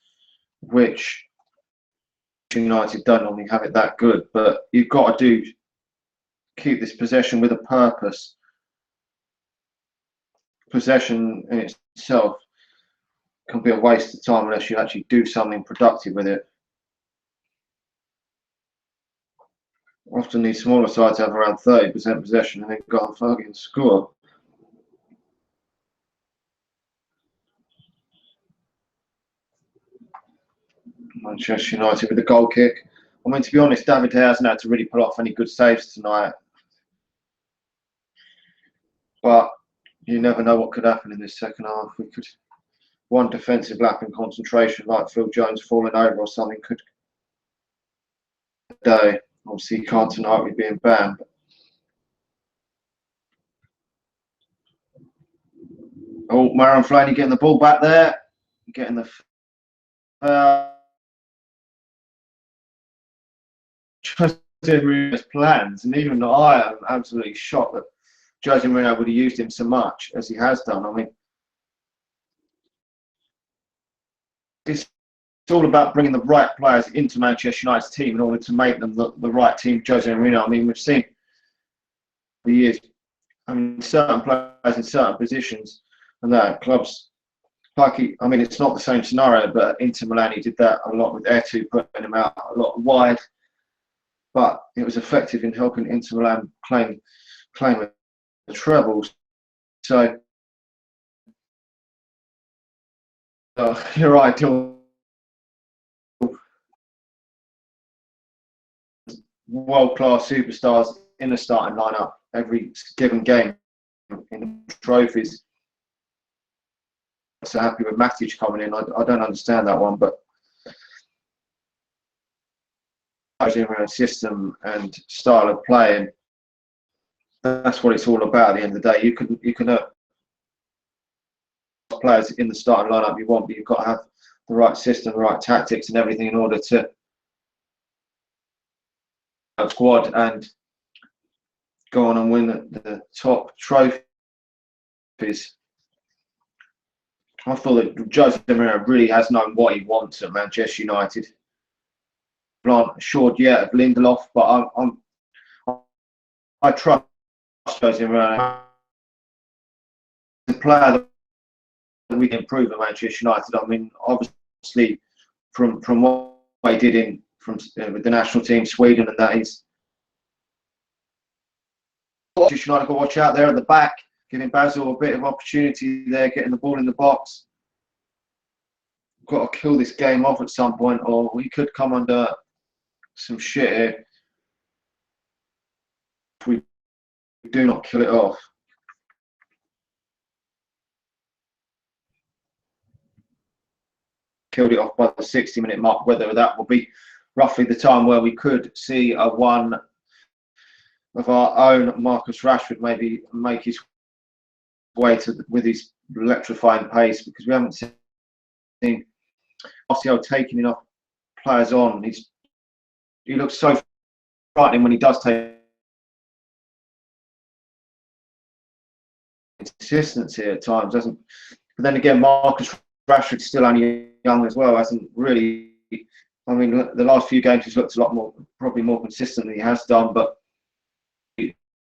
which United don't normally have it that good. But you've got to keep this possession with a purpose. Possession in itself can be a waste of time unless you actually do something productive with it. Often these smaller sides have around 30% possession and they've got a fucking score. Manchester United with the goal kick. I mean, to be honest, David hasn't had to really pull off any good saves tonight. But you never know what could happen in this second half. We could one defensive lap in concentration, like Phil Jones falling over or something, could day. Obviously, you can't tonight with being banned. Oh, Marouane Fellaini getting the ball back there, getting the Jose Mourinho's plans, and even I am absolutely shocked that Jose Mourinho would have used him so much as he has done. I mean, it's all about bringing the right players into Manchester United's team in order to make them the right team. Jose Mourinho. I mean, we've seen for years. I mean, certain players in certain positions, and that clubs. I mean, it's not the same scenario, but Inter Milan he did that a lot with Etu, putting him out a lot wide. But it was effective in helping Inter Milan claim the trebles. So your ideal world-class superstars in the starting lineup every given game in trophies. So happy with Matic coming in. I don't understand that one, but system and style of playing, that's what it's all about at the end of the day. You can have players in the starting lineup you want, but you've got to have the right system, the right tactics and everything in order to squad and go on and win the top trophies. I thought that Jose Mourinho really has known what he wants at Manchester United. I'm not assured yet of Lindelof, but I trust Jose Mourinho. The player that we can improve at Manchester United. I mean, obviously, from what he did with the national team, Sweden, and that he's Manchester United got to watch out there at the back, giving Basel a bit of opportunity there, getting the ball in the box. Got to kill this game off at some point, or we could come under some shit here if we do not kill it off. Killed it off by the 60-minute mark. Whether that will be roughly the time where we could see a one of our own Marcus Rashford maybe make his way with his electrifying pace, because we haven't seen Martial taking enough players on. He looks so frightening when he does take consistency at times, doesn't? But then again, Marcus Rashford's still only young as well, hasn't really. I mean, the last few games he's looked a lot more, probably more consistent than he has done. But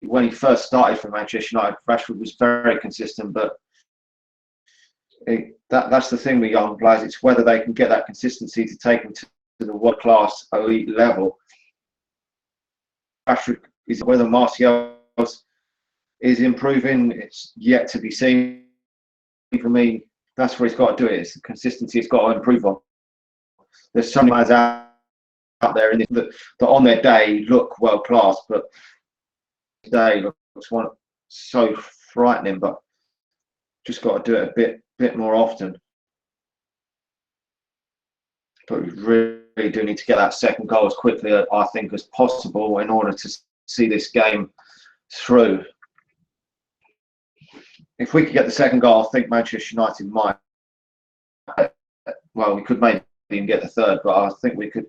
when he first started for Manchester United, Rashford was very consistent. But that's the thing with young players. It's whether they can get that consistency to take them to the world-class elite level. Rashford is whether Martial is improving. It's yet to be seen. For me, that's where he's got to do it. It's the consistency he's got to improve on. There's some guys out there that on their day look world class, but today looks so frightening. But just got to do it a bit more often. But we really do need to get that second goal as quickly, I think, as possible in order to see this game through. If we could get the second goal, I think Manchester United might. Well, we could maybe even get the third, but I think we could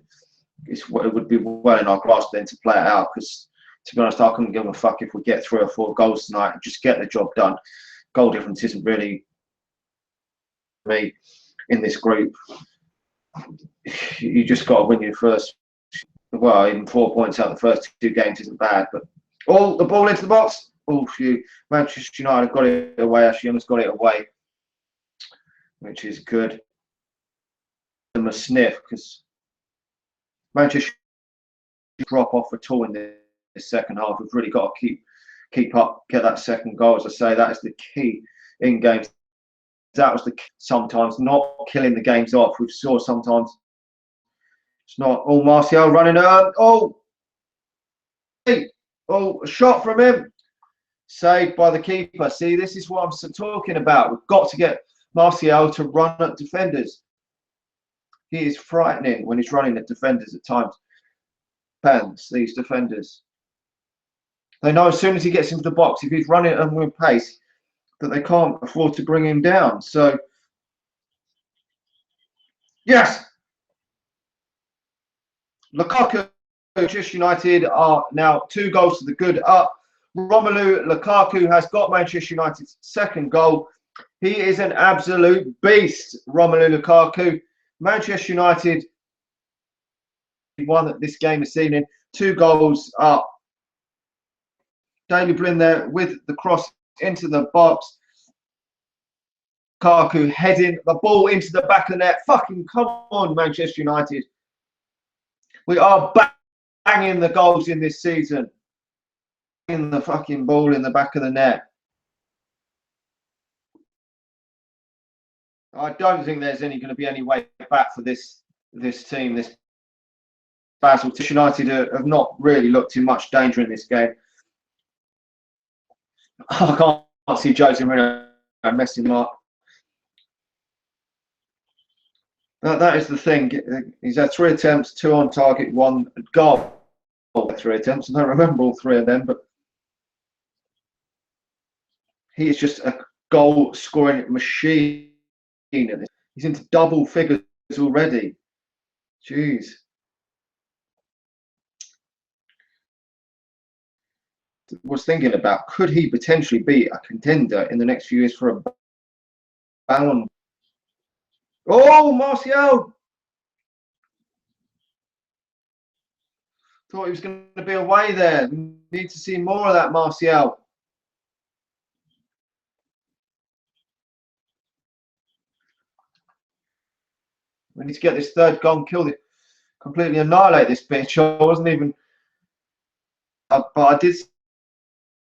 it would be well in our grasp then to play it out, because to be honest, I couldn't give a fuck if we get 3 or 4 goals tonight and just get the job done. Goal difference isn't really me in this group. You just got to win your first. Well, even 4 points out of the first 2 games isn't bad. But the ball into the box. Oh, phew. Manchester United have got it away. Ashley Young's got it away, which is good. Them a sniff, because Manchester drop off at all in the second half. We've really got to keep up, get that second goal. As I say, that is the key in games. That was the key. Sometimes not killing the games off. We saw sometimes it's not. Oh, Martial running. A shot from him. Saved by the keeper. See, this is what I'm talking about. We've got to get Martial to run at defenders. He is frightening when he's running at defenders at times. Fans, these defenders. They know as soon as he gets into the box, if he's running at with pace, that they can't afford to bring him down. So, yes! Lukaku, Manchester United are now 2 goals to the good up. Romelu Lukaku has got Manchester United's second goal. He is an absolute beast, Romelu Lukaku. Manchester United won that this game is seen in 2 goals up. Daley Blin there with the cross into the box. Lukaku heading the ball into the back of the net. Fucking come on, Manchester United. We are banging the goals in this season. In the fucking ball in the back of the net. I don't think there's going to be any way back for this team, this Basel. United have not really looked in much danger in this game. I can't see Jose Mourinho messing them up. That is the thing. He's had 3 attempts, 2 on target, 1 goal. 3 attempts. I don't remember all 3 of them, but he is just a goal-scoring machine. He's into double figures already. Jeez. Was thinking about, could he potentially be a contender in the next few years for a Ballon? Oh, Martial! Thought he was going to be away there. We need to see more of that, Martial. We need to get this 3rd goal and kill it, completely annihilate this bitch. I wasn't even, but I did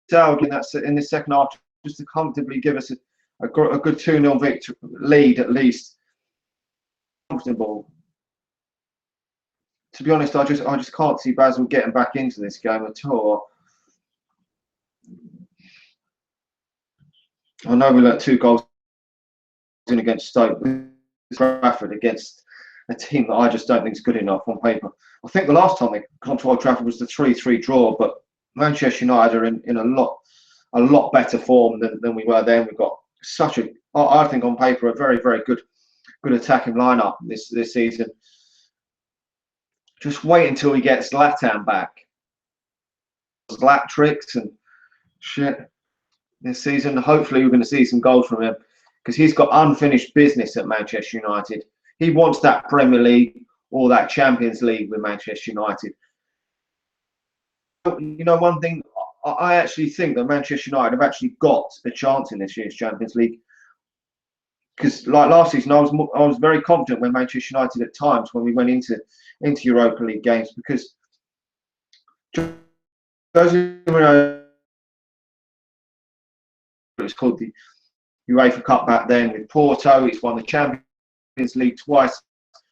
tell in this second half just to comfortably give us a good 2-0 victory lead at least. Comfortable. To be honest, I just can't see Basel getting back into this game at all. I know we let 2 goals in against Stoke. Trafford against a team that I just don't think is good enough on paper. I think the last time they gone to Old Trafford was the 3-3 draw, but Manchester United are in a lot better form than we were then. We've got such a, I think on paper, a very, very good attacking lineup this season. Just wait until he gets Zlatan back. Zlat tricks and shit this season. Hopefully we're going to see some goals from him, because he's got unfinished business at Manchester United. He wants that Premier League or that Champions League with Manchester United. You know, one thing, I actually think that Manchester United have actually got a chance in this year's Champions League. Because like last season, I was very confident when Manchester United at times when we went into Europa League games, because it's called the UEFA Cup back then with Porto. He's won the Champions League twice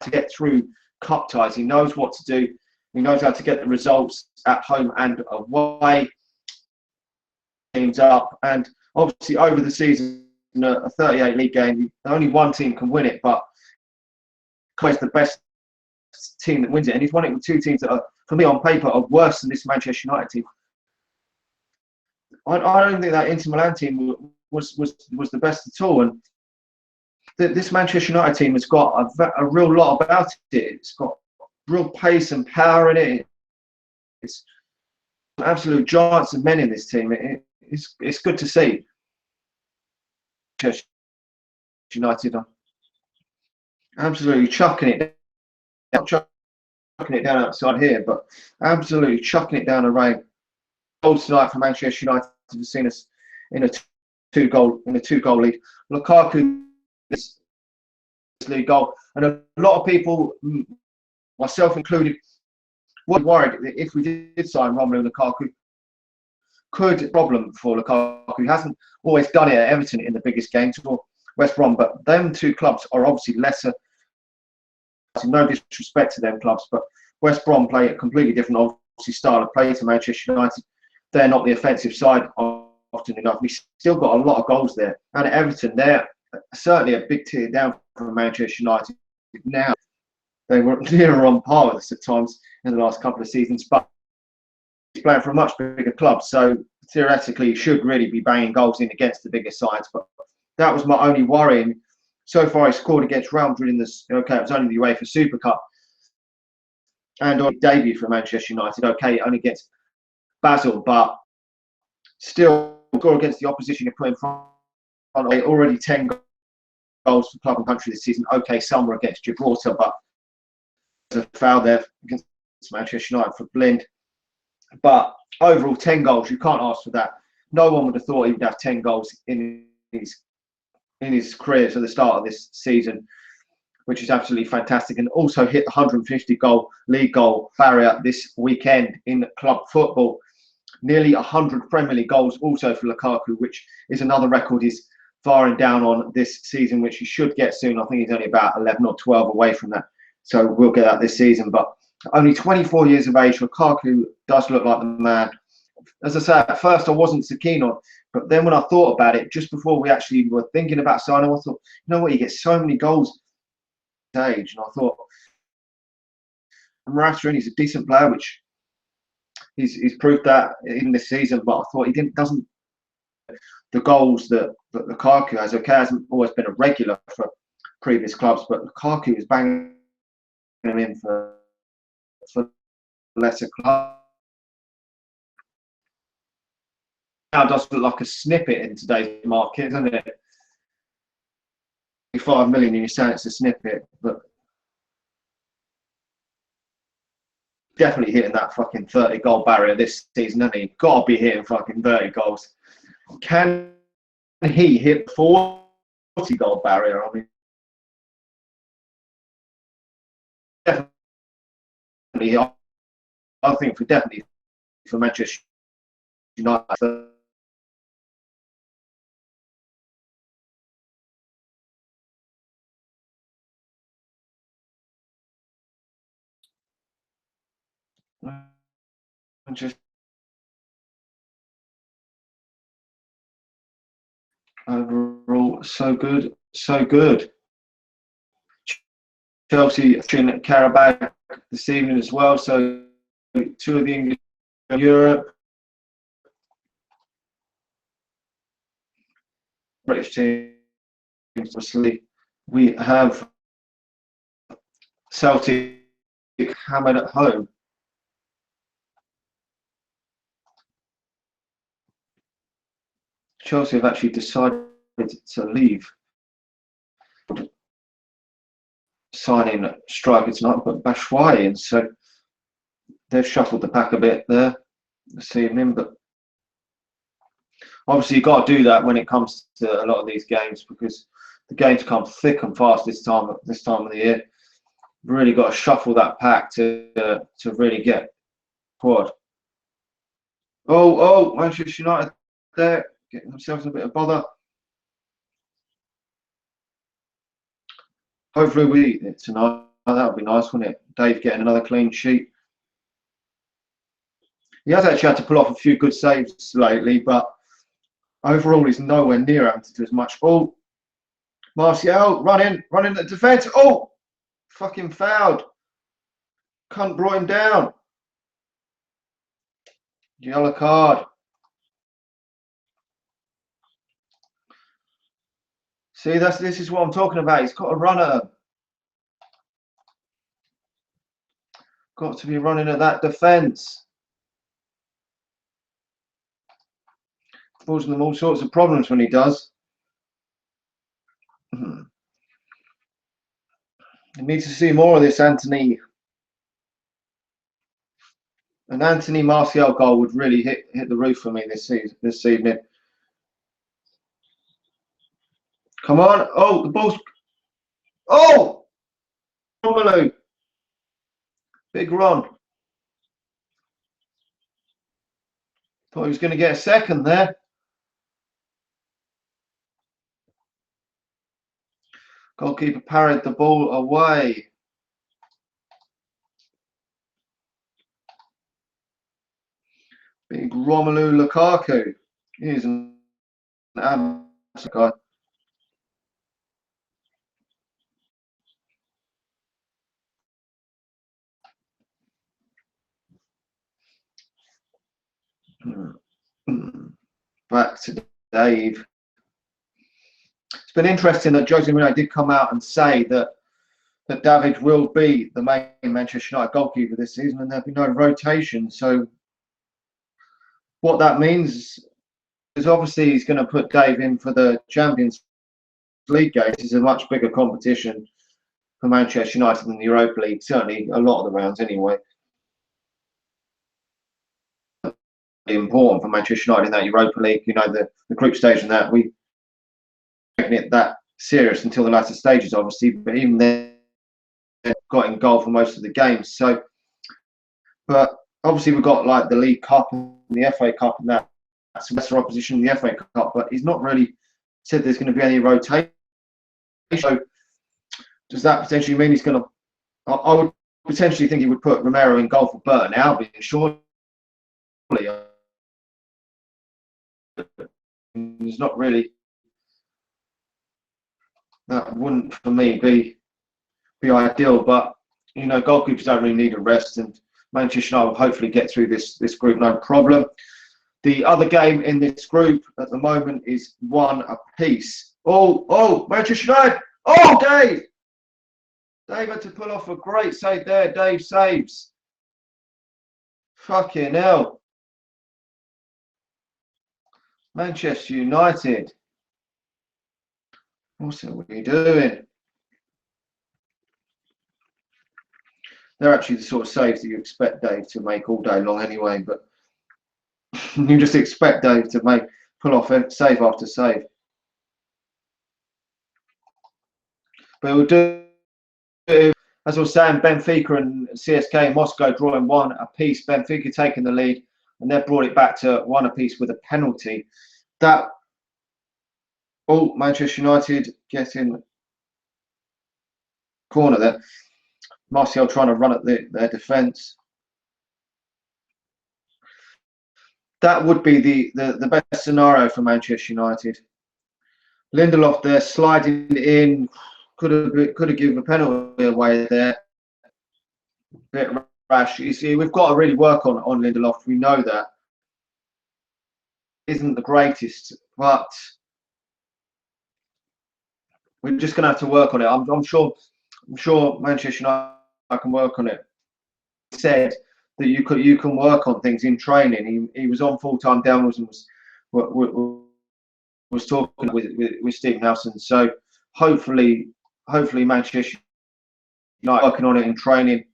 to get through cup ties. He knows what to do. He knows how to get the results at home and away. Teams up, and obviously over the season, a 38 league game, only 1 team can win it, but it's the best team that wins it, and he's won it with 2 teams that are, for me, on paper, are worse than this Manchester United team. I don't think that Inter Milan team was the best at all, and this Manchester United team has got a real lot about it. It's got real pace and power in it. It's absolute giants of men in this team. It's good to see. Manchester United are absolutely chucking it, not chucking it down outside here, but absolutely chucking it down the rain. Goals tonight for Manchester United have seen us in a two-goal lead. Lukaku this league goal, and a lot of people, myself included, were worried that if we did sign Romelu Lukaku, could problem for Lukaku. He hasn't always done it at Everton in the biggest games or West Brom, but them two clubs are obviously lesser. No disrespect to them clubs, but West Brom play a completely different, obviously, style of play to Manchester United. They're not the offensive side often enough. We've still got a lot of goals there. And at Everton, they're certainly a big tier down from Manchester United. Now, they were nearer on par with us at times in the last couple of seasons, but he's playing for a much bigger club. So theoretically, he should really be banging goals in against the bigger sides. But that was my only worry. And so far, he scored against Real Madrid in this. Okay, it was only the UEFA Super Cup. And on debut for Manchester United, okay, only against Basel, but still score against the opposition you're putting in front. Already 10 goals for club and country this season. Okay, some were against Gibraltar, but there's a foul there against Manchester United for Blind. But overall, 10 goals, you can't ask for that. No one would have thought he would have 10 goals in his career at the start of this season, which is absolutely fantastic, and also hit the 150 league goal barrier this weekend in club football. Nearly 100 Premier League goals also for Lukaku, which is another record he's firing down on this season, which he should get soon. I think he's only about 11 or 12 away from that, so we'll get that this season. But only 24 years of age, Lukaku does look like the man. As I said, at first I wasn't so keen on, but then when I thought about it, just before we actually were thinking about signing, I thought, you know what, he gets so many goals at age, and I thought, Morata, he's a decent player, which he's proved that in this season. But I thought he doesn't the goals that Lukaku has. Okay, hasn't always been a regular for previous clubs, but Lukaku is banging him in for lesser clubs. Now does look like a snippet in today's market, doesn't it? 5 million, and you're saying it's a snippet, but definitely hitting that fucking 30 goal barrier this season, hasn't he? Got to be hitting fucking 30 goals. Can he hit the 40 goal barrier? I mean, definitely, I think for Manchester United. Just overall, so good, so good. Chelsea in Carabao this evening as well. So 2 of the English in Europe, British teams. Obviously, we have Celtic hammered at home. Chelsea have actually decided to leave. Signing striker tonight, but Batshuayi, and so they've shuffled the pack a bit there this evening. But obviously, you've got to do that when it comes to a lot of these games, because the games come thick and fast this time of the year. You've really got to shuffle that pack to really get forward. Oh, Manchester United there, getting themselves a bit of bother. Hopefully we eat it tonight. That would be nice, wouldn't it? Dave getting another clean sheet. He has actually had to pull off a few good saves lately, but overall he's nowhere near having to do as much. Oh, Martial, run in the defence. Oh, fucking fouled. Cunt brought him down. Yellow card. See, this is what I'm talking about. He's got to run at him. Got to be running at that defence. Causing them all sorts of problems when he does. I need to see more of this Anthony. An Anthony Martial goal would really hit the roof for me this evening. Come on! Oh, the ball's. Oh! Romelu. Big run. Thought he was going to get a second there. Goalkeeper parried the ball away. Big Romelu Lukaku. He's an absolute guy. Back to Dave. It's been interesting that Jose Mourinho did come out and say that David will be the main Manchester United goalkeeper this season and there'll be no rotation. So what that means is obviously he's going to put Dave in for the Champions League game. This is a much bigger competition for Manchester United than the Europa League, certainly a lot of the rounds anyway. Important for Manchester United in that Europa League, you know, the group stage and that. We taking it that serious until the latter stages, obviously, but even then got in goal for most of the games. So, but obviously we've got like the League Cup and the FA Cup and that. That's lesser opposition in the FA Cup, but he's not really said there's going to be any rotation. So does that potentially mean he's going to? I would potentially think he would put Romero in goal for Burton Albion, surely. It's not really. That wouldn't for me be ideal, but you know, goalkeepers don't really need a rest, and Manchester United will hopefully get through this group no problem. The other game in this group at the moment is 1 apiece. Oh, Manchester United! Oh, Dave! Dave had to pull off a great save there. Dave saves. Fucking hell. Manchester United. What are we doing? They're actually the sort of saves that you expect Dave to make all day long anyway, but you just expect Dave to pull off save after save. But we'll do, as I was saying, Benfica and CSK Moscow drawing 1 apiece. Benfica taking the lead, and they've brought it back to 1 apiece with a penalty. Manchester United getting corner there. Martial trying to run at their defence. That would be the best scenario for Manchester United. Lindelof there sliding in, could have given a penalty away there. Bit rash. You see, we've got to really work on Lindelof. We know that isn't the greatest, but we're just going to have to work on it. I'm sure Manchester United can work on it. He said that you can work on things in training. He was on full-time downwards and was talking with Steve Nelson. So hopefully Manchester United working on it in training.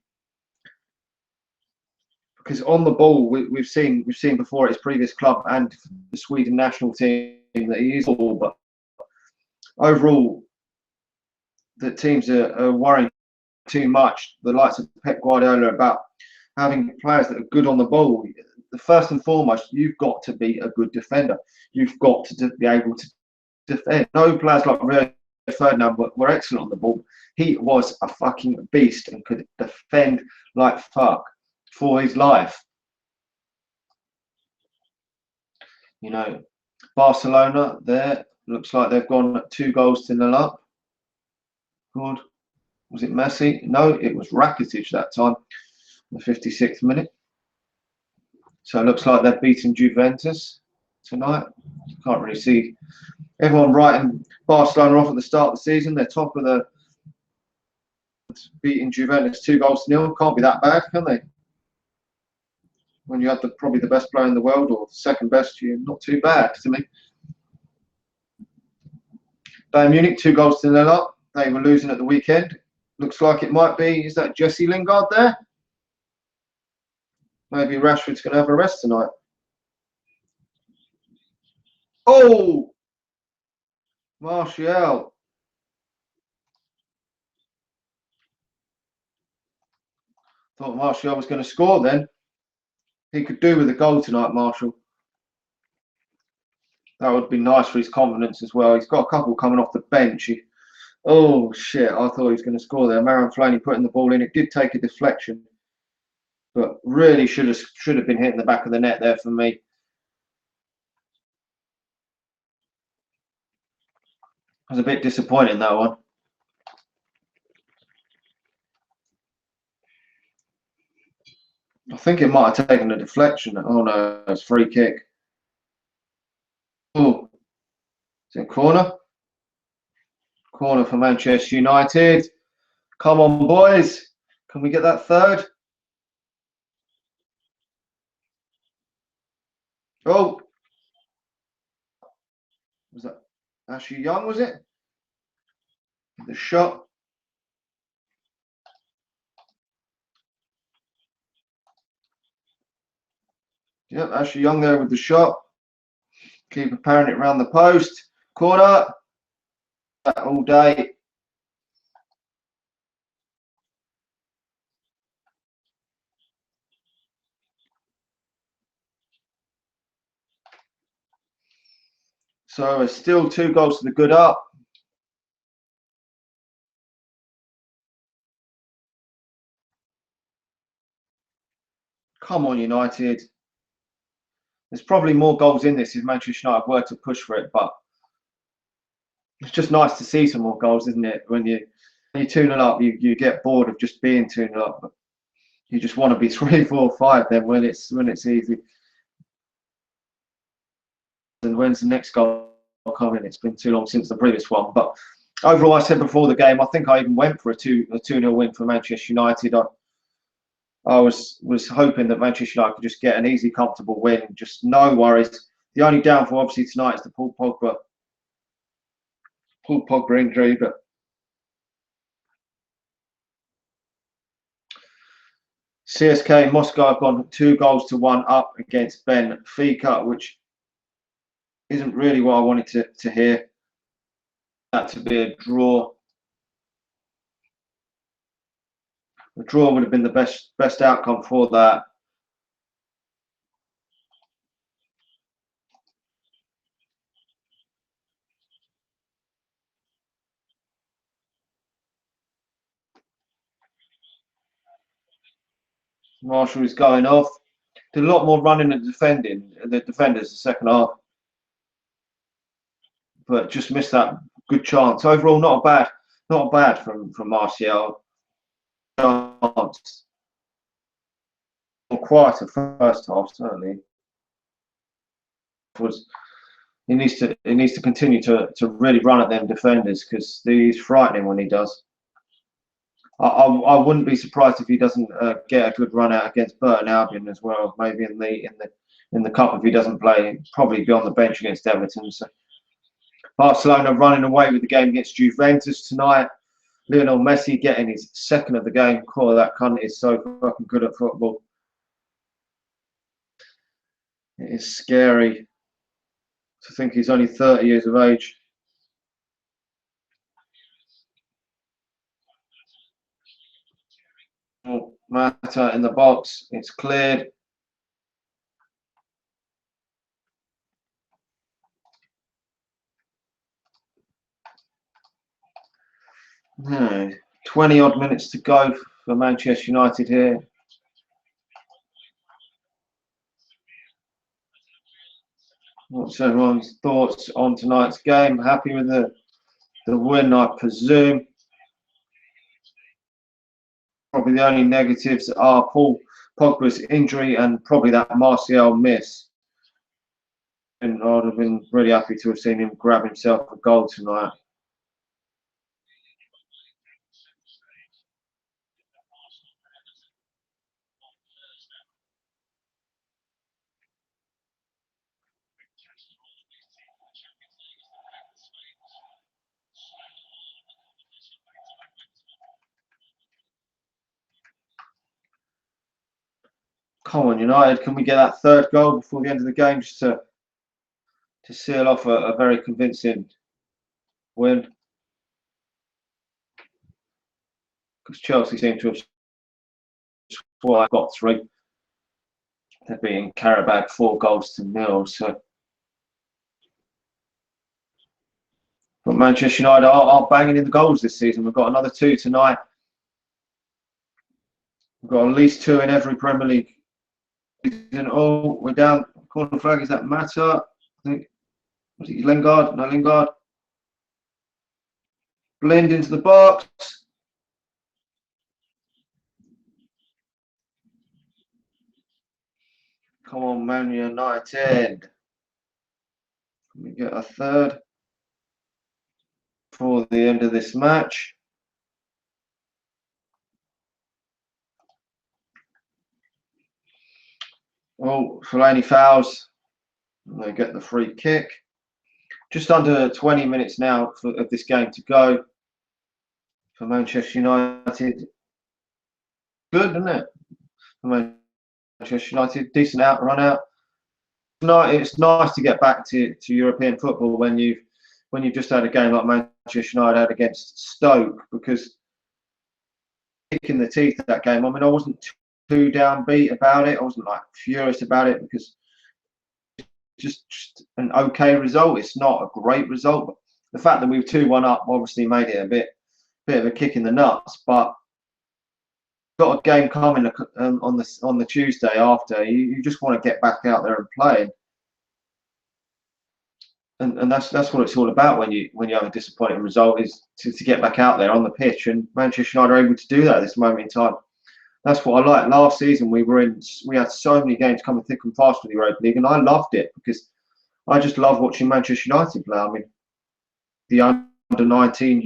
Because on the ball, we've seen before at his previous club and the Sweden national team that he is all, but overall, the teams are worrying too much. The likes of Pep Guardiola about having players that are good on the ball. The first and foremost, you've got to be a good defender. You've got to be able to defend. No players like Rio Ferdinand were excellent on the ball. He was a fucking beast and could defend like fuck for his life. You know, Barcelona there looks like they've gone 2-0 up. Good. Was it Messi? No, it was Rakitic that time, the 56th minute. So it looks like they're beating Juventus tonight. Can't really see everyone writing Barcelona off at the start of the season. They're top of the beating Juventus 2-0. Can't be that bad, can they? When you had probably the best player in the world, or second best, you're not too bad to me. Bayern Munich 2-0 up. They were losing at the weekend. Looks like it might be. Is that Jesse Lingard there? Maybe Rashford's going to have a rest tonight. Oh, Martial. Thought Martial was going to score then. He could do with a goal tonight, Martial. That would be nice for his confidence as well. He's got a couple coming off the bench. Oh, shit. I thought he was going to score there. Marouane Fellaini putting the ball in. It did take a deflection, but really should have been hitting the back of the net there for me. It was a bit disappointing, that one. I think it might have taken a deflection. Oh, no. It's free kick. Oh. Is it a corner? Corner for Manchester United. Come on, boys. Can we get that third? Oh. Was that Ashley Young, was it? The shot. Yep, Ashley Young there with the shot. Keeper parrying it around the post. Corner. All day. So it's still 2 goals to the good up. Come on, United. There's probably more goals in this if Manchester United were to push for it, but it's just nice to see some more goals, isn't it? When you're 2-0 up, you get bored of just being 2-0 up. But you just want to be 3, 4, 5 then when it's easy. And when's the next goal coming? It's been too long since the previous one. But overall, I said before the game, I think I even went for a 2-0 win for Manchester United. I was hoping that Manchester United could just get an easy, comfortable win. Just no worries. The only downfall, obviously, tonight is the Paul Pogba injury. But CSK Moscow have gone 2-1 up against Benfica, which isn't really what I wanted to hear. That to be a draw. The draw would have been the best outcome for that. Marshall is going off. Did a lot more running and defending. The defenders the second half, but just missed that good chance. Overall, not bad from Martial. Chance. Quieter first half, certainly. He needs to continue to really run at them defenders because he's frightening when he does. I wouldn't be surprised if he doesn't get a good run out against Burton Albion as well. Maybe in the cup if he doesn't play, he'd probably be on the bench against Everton. So Barcelona running away with the game against Juventus tonight. Lionel Messi getting his second of the game. Oh, that cunt is so fucking good at football. It is scary to think he's only 30 years of age. Oh, Mata in the box. It's cleared. No, 20 odd minutes to go for Manchester United here. What's everyone's thoughts on tonight's game? Happy with the win, I presume. Probably the only negatives are Paul Pogba's injury and probably that Martial miss. And I'd have been really happy to have seen him grab himself a goal tonight. Come on, United, can we get that third goal before the end of the game just to seal off a very convincing win? Because Chelsea seem to have got 3. They're beating Karabakh 4-0. So, but Manchester United are banging in the goals this season. We've got another 2 tonight. We've got at least 2 in every Premier League. Oh, we're down. Corner flag, is that Mata? I think. Was it Lingard? No, Lingard. Blend into the box. Come on, Man United. Can we get a third before the end of this match? Oh, Fellaini fouls. And they get the free kick. Just under 20 minutes now of this game to go for Manchester United. Good, isn't it? For Manchester United, decent run out. It's nice to get back to European football when you've just had a game like Manchester United had against Stoke, because kicking the teeth of that game. I mean, I wasn't too downbeat about it. I wasn't like furious about it, because just an okay result. It's not a great result, but the fact that we were 2-1 up obviously made it a bit of a kick in the nuts. But got a game coming on the Tuesday after. You just want to get back out there and play, and that's what it's all about when you have a disappointing result, is to get back out there on the pitch. And Manchester United are able to do that at this moment in time. That's what I like. Last season we had so many games coming thick and fast for the Europa League, and I loved it because I just love watching Manchester United play. I mean, the under-19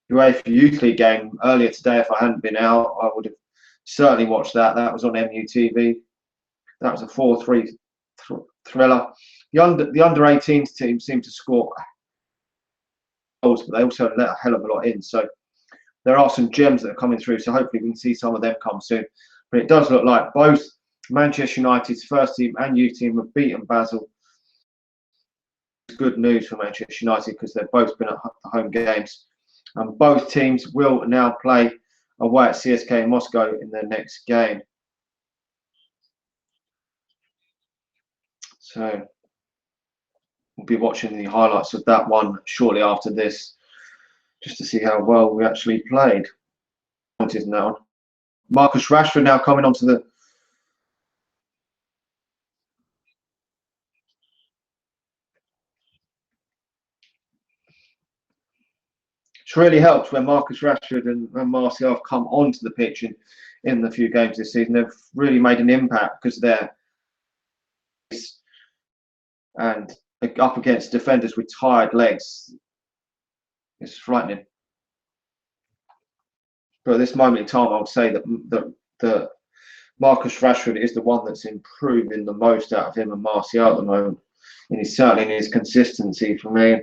UEFA Youth League game earlier today, if I hadn't been out, I would have certainly watched that. That was on MUTV. That was a 4-3 thriller. The under-18s team seemed to score goals, but they also let a hell of a lot in. So there are some gems that are coming through, so hopefully we can see some of them come soon. But it does look like both Manchester United's first team and youth team have beaten Basel. It's good news for Manchester United because they've both been at home games. And both teams will now play away at CSKA Moscow in their next game. So we'll be watching the highlights of that one shortly after this, just to see how well we actually played. Now, Marcus Rashford now coming onto the. It's really helped when Marcus Rashford and Martial have come onto the pitch in the few games this season. They've really made an impact because they're and up against defenders with tired legs. It's frightening. But at this moment in time, I would say that Marcus Rashford is the one that's improving the most out of him and Martial at the moment. And he's certainly in his consistency for me.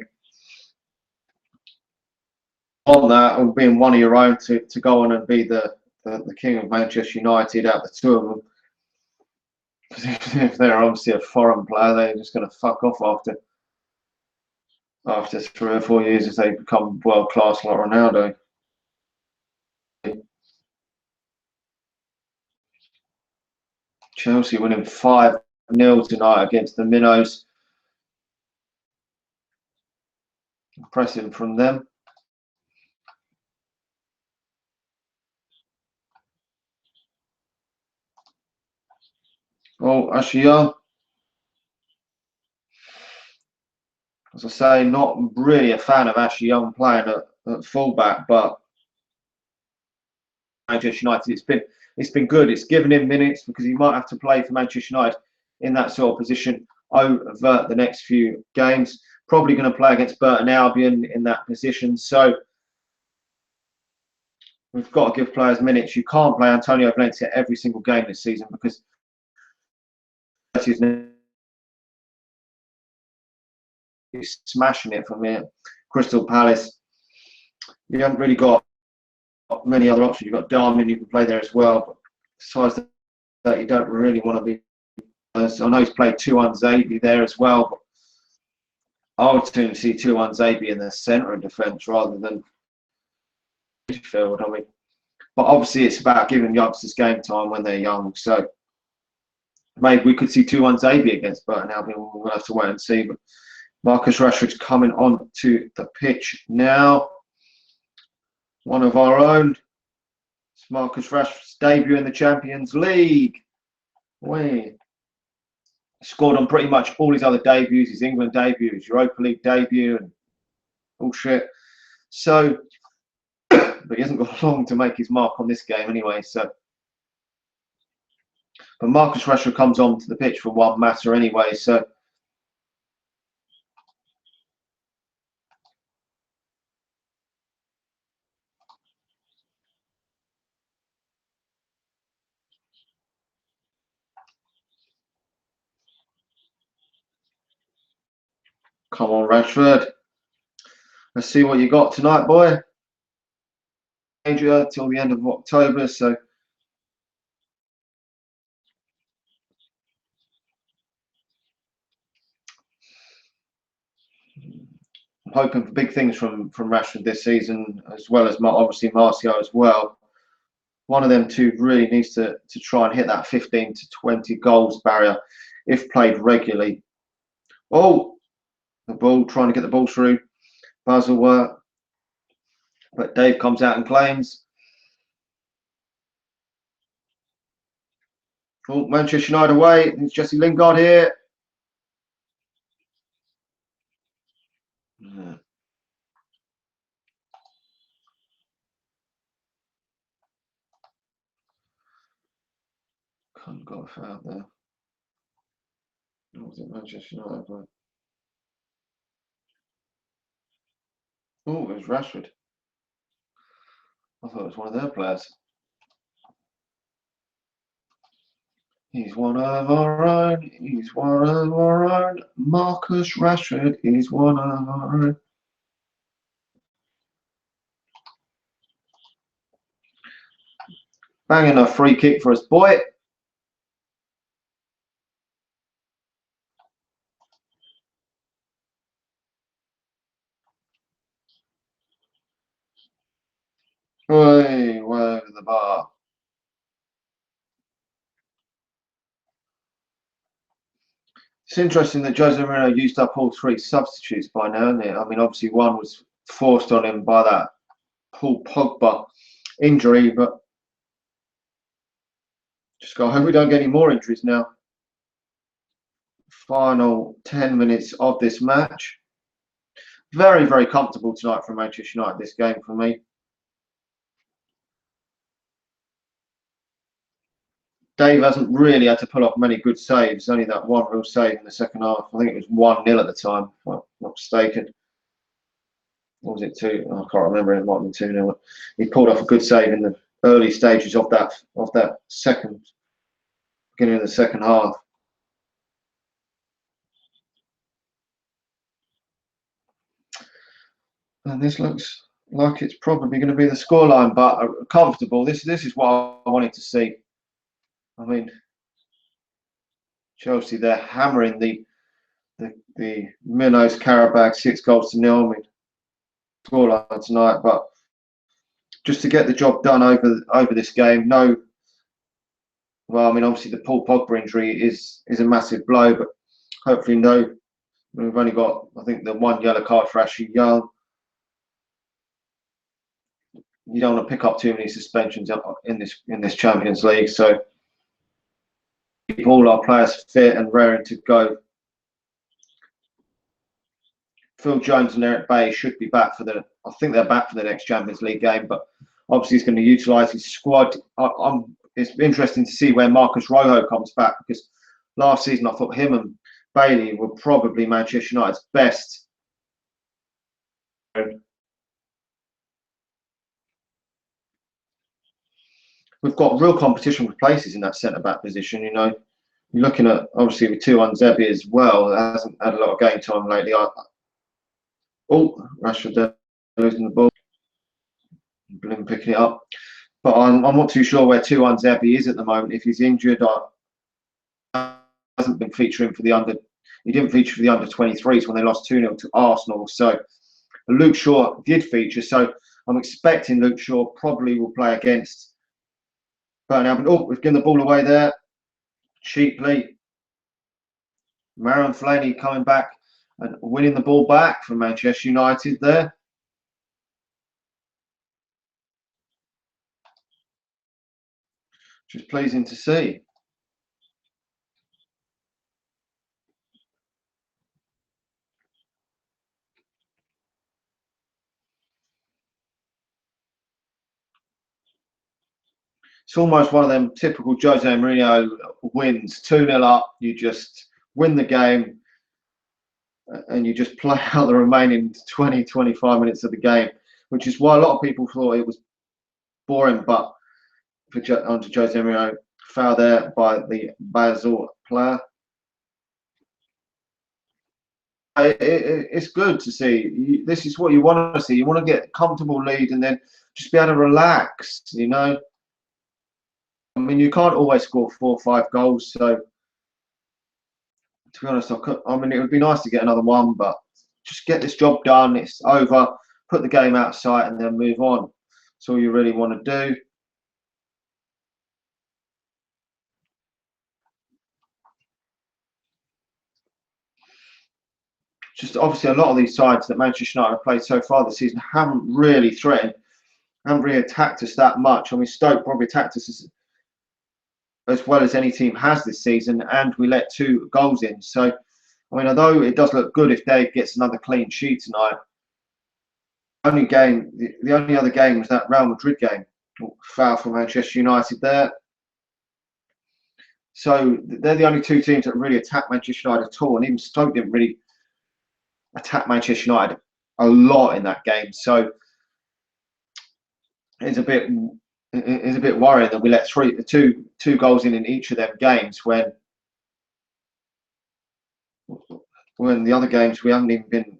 On that, and being one of your own to go on and be the king of Manchester United out of the two of them. Because if they're obviously a foreign player, they're just going to fuck off after 3 or 4 years if they become world class like Ronaldo. Chelsea winning 5-0 tonight against the Minnows. Impressive from them. Oh, Ashley Young. As I say, not really a fan of Ashley Young playing at fullback, but Manchester United, it's been good. It's given him minutes because he might have to play for Manchester United in that sort of position over the next few games. Probably going to play against Burton Albion in that position. So we've got to give players minutes. You can't play Antonio Valencia every single game this season because he's smashing it from here. Crystal Palace. You haven't really got many other options. You've got Darwin, you can play there as well. But besides you don't really want to be. I know he's played 2 on Zabi there as well, but I would soon see 2 on Zabi in the centre of defence rather than midfield. I mean, but obviously it's about giving youngsters game time when they're young. So maybe we could see 2 on Zabi against Burton Albion. We'll have to wait and see. But Marcus Rashford's coming on to the pitch now. One of our own. It's Marcus Rashford's debut in the Champions League. We scored on pretty much all his other debuts, his England debut, his Europa League debut, and all shit. So, but he hasn't got long to make his mark on this game anyway. So, but Marcus Rashford comes on to the pitch for one matter anyway. So, come on, Rashford. Let's see what you got tonight, boy. Major till the end of October. So, I'm hoping for big things from Rashford this season, as well as obviously Martial as well. One of them two really needs to try and hit that 15 to 20 goals barrier if played regularly. Oh, the ball, trying to get the ball through. Basel work. But Dave comes out and claims. Oh, Manchester United away. It's Jesse Lingard here. Yeah. Can't got a foul there. Or was it Manchester United? Oh, it was Rashford. I thought it was one of their players. He's one of our own. He's one of our own. Marcus Rashford is one of our own. Banging a free kick for us, boy. Way over the bar. It's interesting that Jose Mourinho used up all 3 substitutes by now, isn't it? I mean, obviously one was forced on him by that Paul Pogba injury, but just go hope we don't get any more injuries now. Final 10 minutes of this match. Very, very comfortable tonight for Manchester United, this game for me. Dave hasn't really had to pull off many good saves, only that one real save in the second half. I think it was 1-0 at the time, if I'm not mistaken. What was it, 2? I can't remember, it might have been 2-0. He pulled off a good save in the early stages of that beginning of the second half. And this looks like it's probably going to be the scoreline, but comfortable. This is what I wanted to see. I mean, Chelsea, they're hammering the Minnows Karabakh 6-0. I mean, scoreline tonight, but just to get the job done over this game. No, well, I mean, obviously the Paul Pogba injury is a massive blow, but hopefully no. We've only got, I think, the 1 yellow card for Ashley Young. You don't want to pick up too many suspensions in this Champions League, so keep all our players fit and raring to go. Phil Jones and Eric Bailly should be back I think they're back for the next Champions League game, but obviously he's going to utilise his squad. It's interesting to see where Marcus Rojo comes back, because last season I thought him and Bailey were probably Manchester United's best. We've got real competition for places in that centre-back position, you know. You're looking at, obviously, with 2 on Zebi as well. That hasn't had a lot of game time lately. Oh, Rashford there, losing the ball. Blim picking it up. But I'm not too sure where Tuanzebe is at the moment. If he's injured or hasn't been featuring for the under, he didn't feature for the under 23s when they lost 2-0 to Arsenal. So Luke Shaw did feature. So I'm expecting Luke Shaw probably will play against Burton. Oh, we've given the ball away there cheaply. Marouane Fellaini coming back and winning the ball back from Manchester United there. Which is pleasing to see. It's almost one of them typical Jose Mourinho wins, 2-0 up, you just win the game and you just play out the remaining 20, 25 minutes of the game, which is why a lot of people thought it was boring, but under Jose Mourinho, foul there by the Basel player. It's good to see. This is what you want to see. You want to get a comfortable lead and then just be able to relax, you know. I mean, you can't always score 4 or 5 goals. So, to be honest, I mean, it would be nice to get another one, but just get this job done. It's over. Put the game out of sight and then move on. That's all you really want to do. Just obviously a lot of these sides that Manchester United have played so far this season haven't really threatened, haven't really attacked us that much. I mean, Stoke probably attacked us as well as any team has this season, and we let 2 goals in. So, I mean, although it does look good if Dave gets another clean sheet tonight, the only other game was that Real Madrid game. Foul for Manchester United there. So they're the only 2 teams that really attack Manchester United at all, and even Stoke didn't really attack Manchester United a lot in that game. So it's a bit worrying that we let two goals in each of them games when the other games we haven't even been.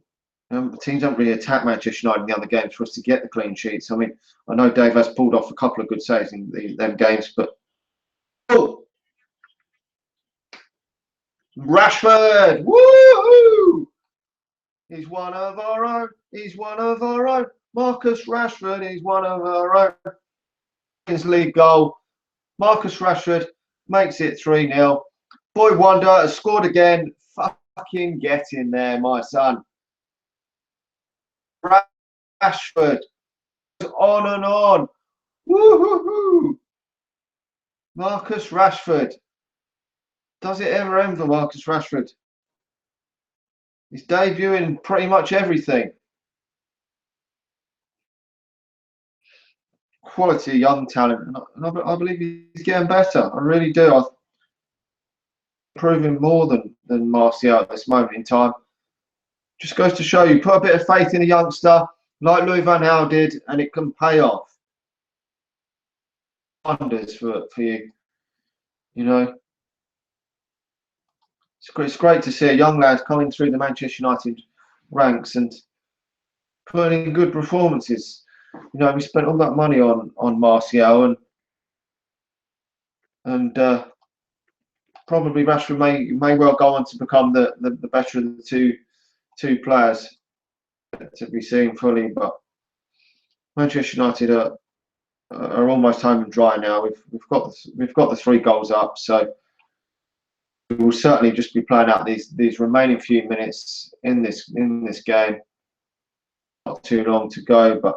The teams haven't really attacked Manchester United in the other games for us to get the clean sheets. I mean, I know Dave has pulled off a couple of good saves in them games, but oh, Rashford, woohoo! He's one of our own. He's one of our own. Marcus Rashford is one of our own. His league goal. Marcus Rashford makes it 3-0. Boy Wonder has scored again. Fucking get in there, my son. Rashford on and on. Woohoo! Marcus Rashford. Does it ever end for Marcus Rashford? He's debuting pretty much everything. Quality young talent, and I believe he's getting better. I really do. I'm improving more than Martial at this moment in time. Just goes to show you, put a bit of faith in a youngster like Louis van Gaal did, and it can pay off. Wonders for you, you know. It's great to see a young lad coming through the Manchester United ranks and putting in good performances. You know, we spent all that money on Martial, and probably Rashford may well go on to become the better of the two players to be seen fully. But Manchester United are almost home and dry now. We've got the 3 goals up, so we will certainly just be playing out these remaining few minutes in this game. Not too long to go, but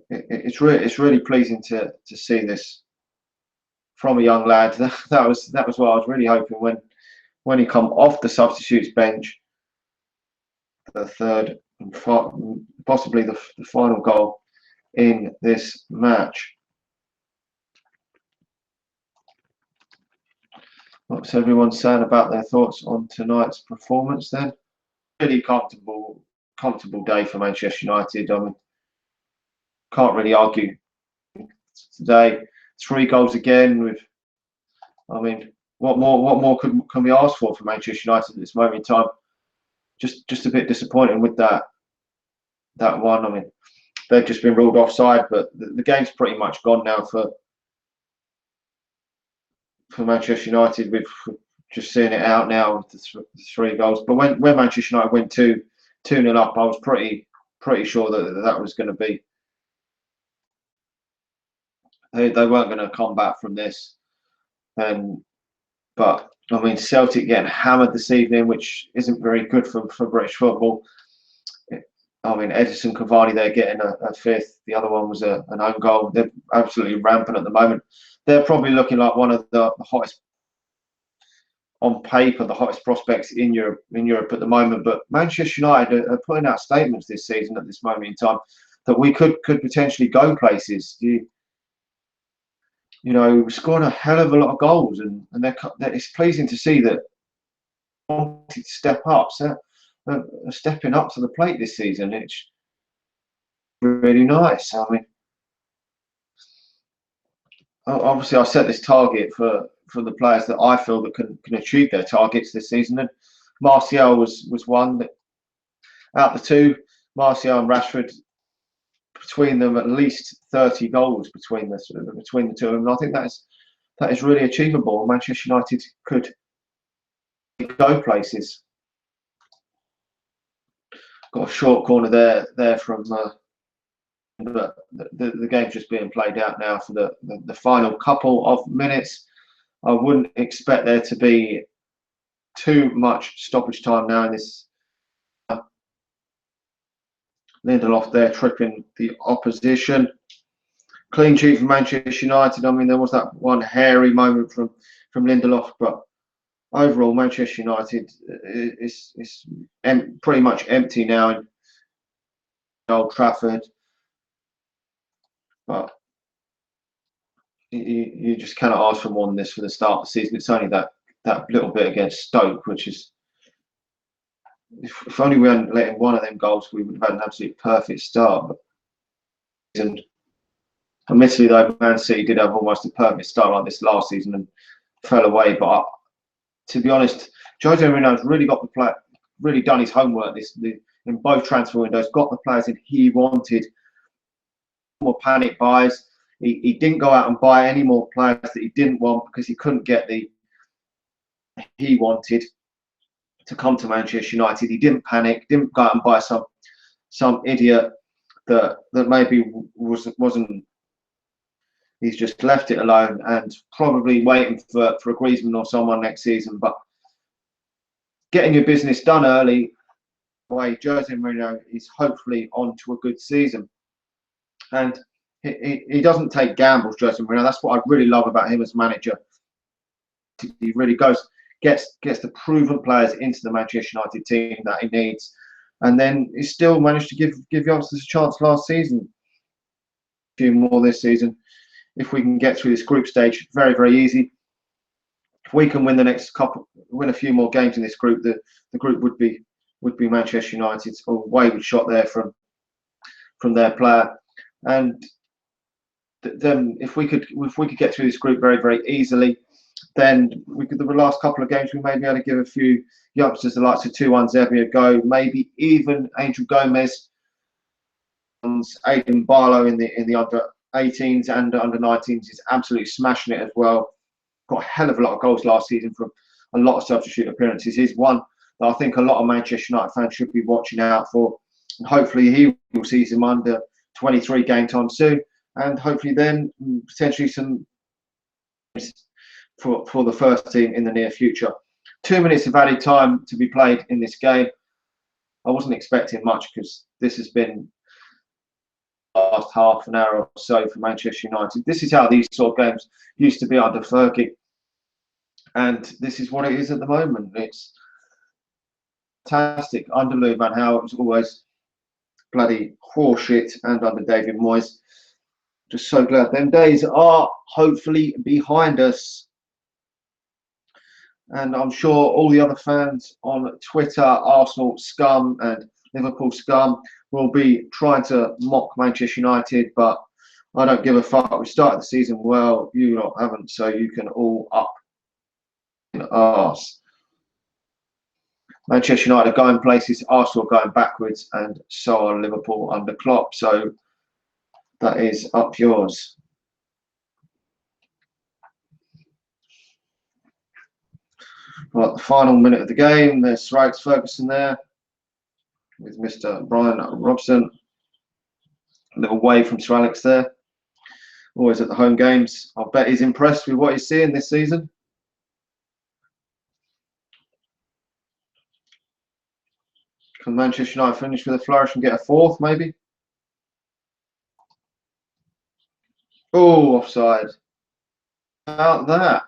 it's really pleasing to see this from a young lad. That was what I was really hoping when he come off the substitutes bench. The third and possibly the final goal in this match. What's everyone saying about their thoughts on tonight's performance then? Really comfortable day for Manchester United. I mean, can't really argue today. 3 goals again. I mean, what more can we ask for Manchester United at this moment in time? Just a bit disappointing with that one. I mean, they've just been ruled offside. But the game's pretty much gone now for Manchester United. We've just seeing it out now with the 3 goals. But when Manchester United went 2-0 up, I was pretty sure that was going to be. They weren't going to come back from this. But I mean, Celtic getting hammered this evening, which isn't very good for British football. I mean, Edison Cavani, they're getting a 5th. The other one was an own goal. They're absolutely rampant at the moment. They're probably looking like one of the hottest, on paper, the hottest prospects in Europe at the moment. But Manchester United are putting out statements this season at this moment in time that we could potentially go places. You know, scoring a hell of a lot of goals, and it's pleasing to see that they wanted to step up. So stepping up to the plate this season, it's really nice. I mean, obviously, I set this target for the players that I feel that can achieve their targets this season, and Martial was one that, out of the 2, Martial and Rashford, between them at least 30 goals between the 2 of them. And I think that is really achievable. Manchester United could go places. Got a short corner there from but the game's just being played out now for the final couple of minutes. I wouldn't expect there to be too much stoppage time now in this. Lindelof there tripping the opposition. Clean sheet for Manchester United. I mean, there was that one hairy moment from Lindelof, but overall, Manchester United is pretty much empty now in Old Trafford. But you just cannot ask for more than this for the start of the season. It's only that little bit against Stoke, which is, if only we hadn't let in one of them goals, we would have had an absolute perfect start. And admittedly, though, Man City did have almost a perfect start like this last season and fell away. But to be honest, Jose Mourinho has really done his homework in both transfer windows. Got the players in he wanted. More panic buys. He didn't go out and buy any more players that he didn't want because he couldn't get he wanted to come to Manchester United. He didn't panic. Didn't go out and buy some idiot that maybe wasn't. He's just left it alone and probably waiting for a Griezmann or someone next season. But getting your business done early, way Jose Mourinho is hopefully on to a good season. And he doesn't take gambles, Jose Mourinho. That's what I really love about him as manager. He really gets the proven players into the Manchester United team that he needs, and then he still managed to give youngsters a chance last season. A few more this season. If we can get through this group stage, very, very easy. If we can win win a few more games in this group, the group would be Manchester United's. A wayward shot there from their player, and then if we could get through this group very, very easily, then the last couple of games we may be able to give a few youngsters the likes of 2-1 a go, maybe even Angel Gomez, Aidan Barlow in the under 18s and under 19s is absolutely smashing it as well. Got a hell of a lot of goals last season from a lot of substitute appearances. He's one that I think a lot of Manchester United fans should be watching out for. And hopefully he will see some under 23 game time soon, and hopefully then potentially some for the first team in the near future. 2 minutes of added time to be played in this game. I wasn't expecting much because this has been last half an hour or so for Manchester United. This is how these sort of games used to be under Fergie, and this is what it is at the moment. It's fantastic. Under Louis van Gaal, it was always bloody horseshit, and under David Moyes. Just so glad them days are hopefully behind us. And I'm sure all the other fans on Twitter, Arsenal scum and Liverpool scum, will be trying to mock Manchester United, but I don't give a fuck. We started the season well, you lot haven't, so you can all up in arse. Manchester United are going places, Arsenal are going backwards, and so are Liverpool under Klopp. So that is up yours. Right, the final minute of the game. There's Sir Alex Ferguson there with Mr. Brian Robson. A little wave from Sir Alex there. Always at the home games. I bet he's impressed with what he's seeing this season. Can Manchester United finish with a flourish and get a fourth, maybe? Oh, offside. About that.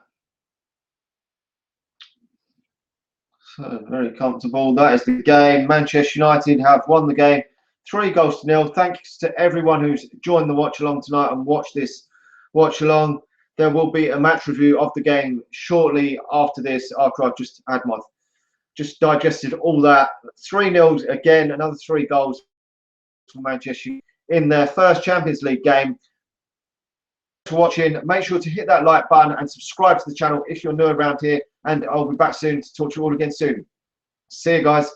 So very comfortable. That is the game. Manchester United have won the game 3-0. Thanks to everyone who's joined the watch along tonight and watched this watch along. There will be a match review of the game shortly after this, after I've just had my digested all that. 3-0 again, another 3 goals for Manchester in their first Champions League game. For watching, make sure to hit that like button and subscribe to the channel if you're new around here, and I'll be back soon to talk to you all again soon. See you guys.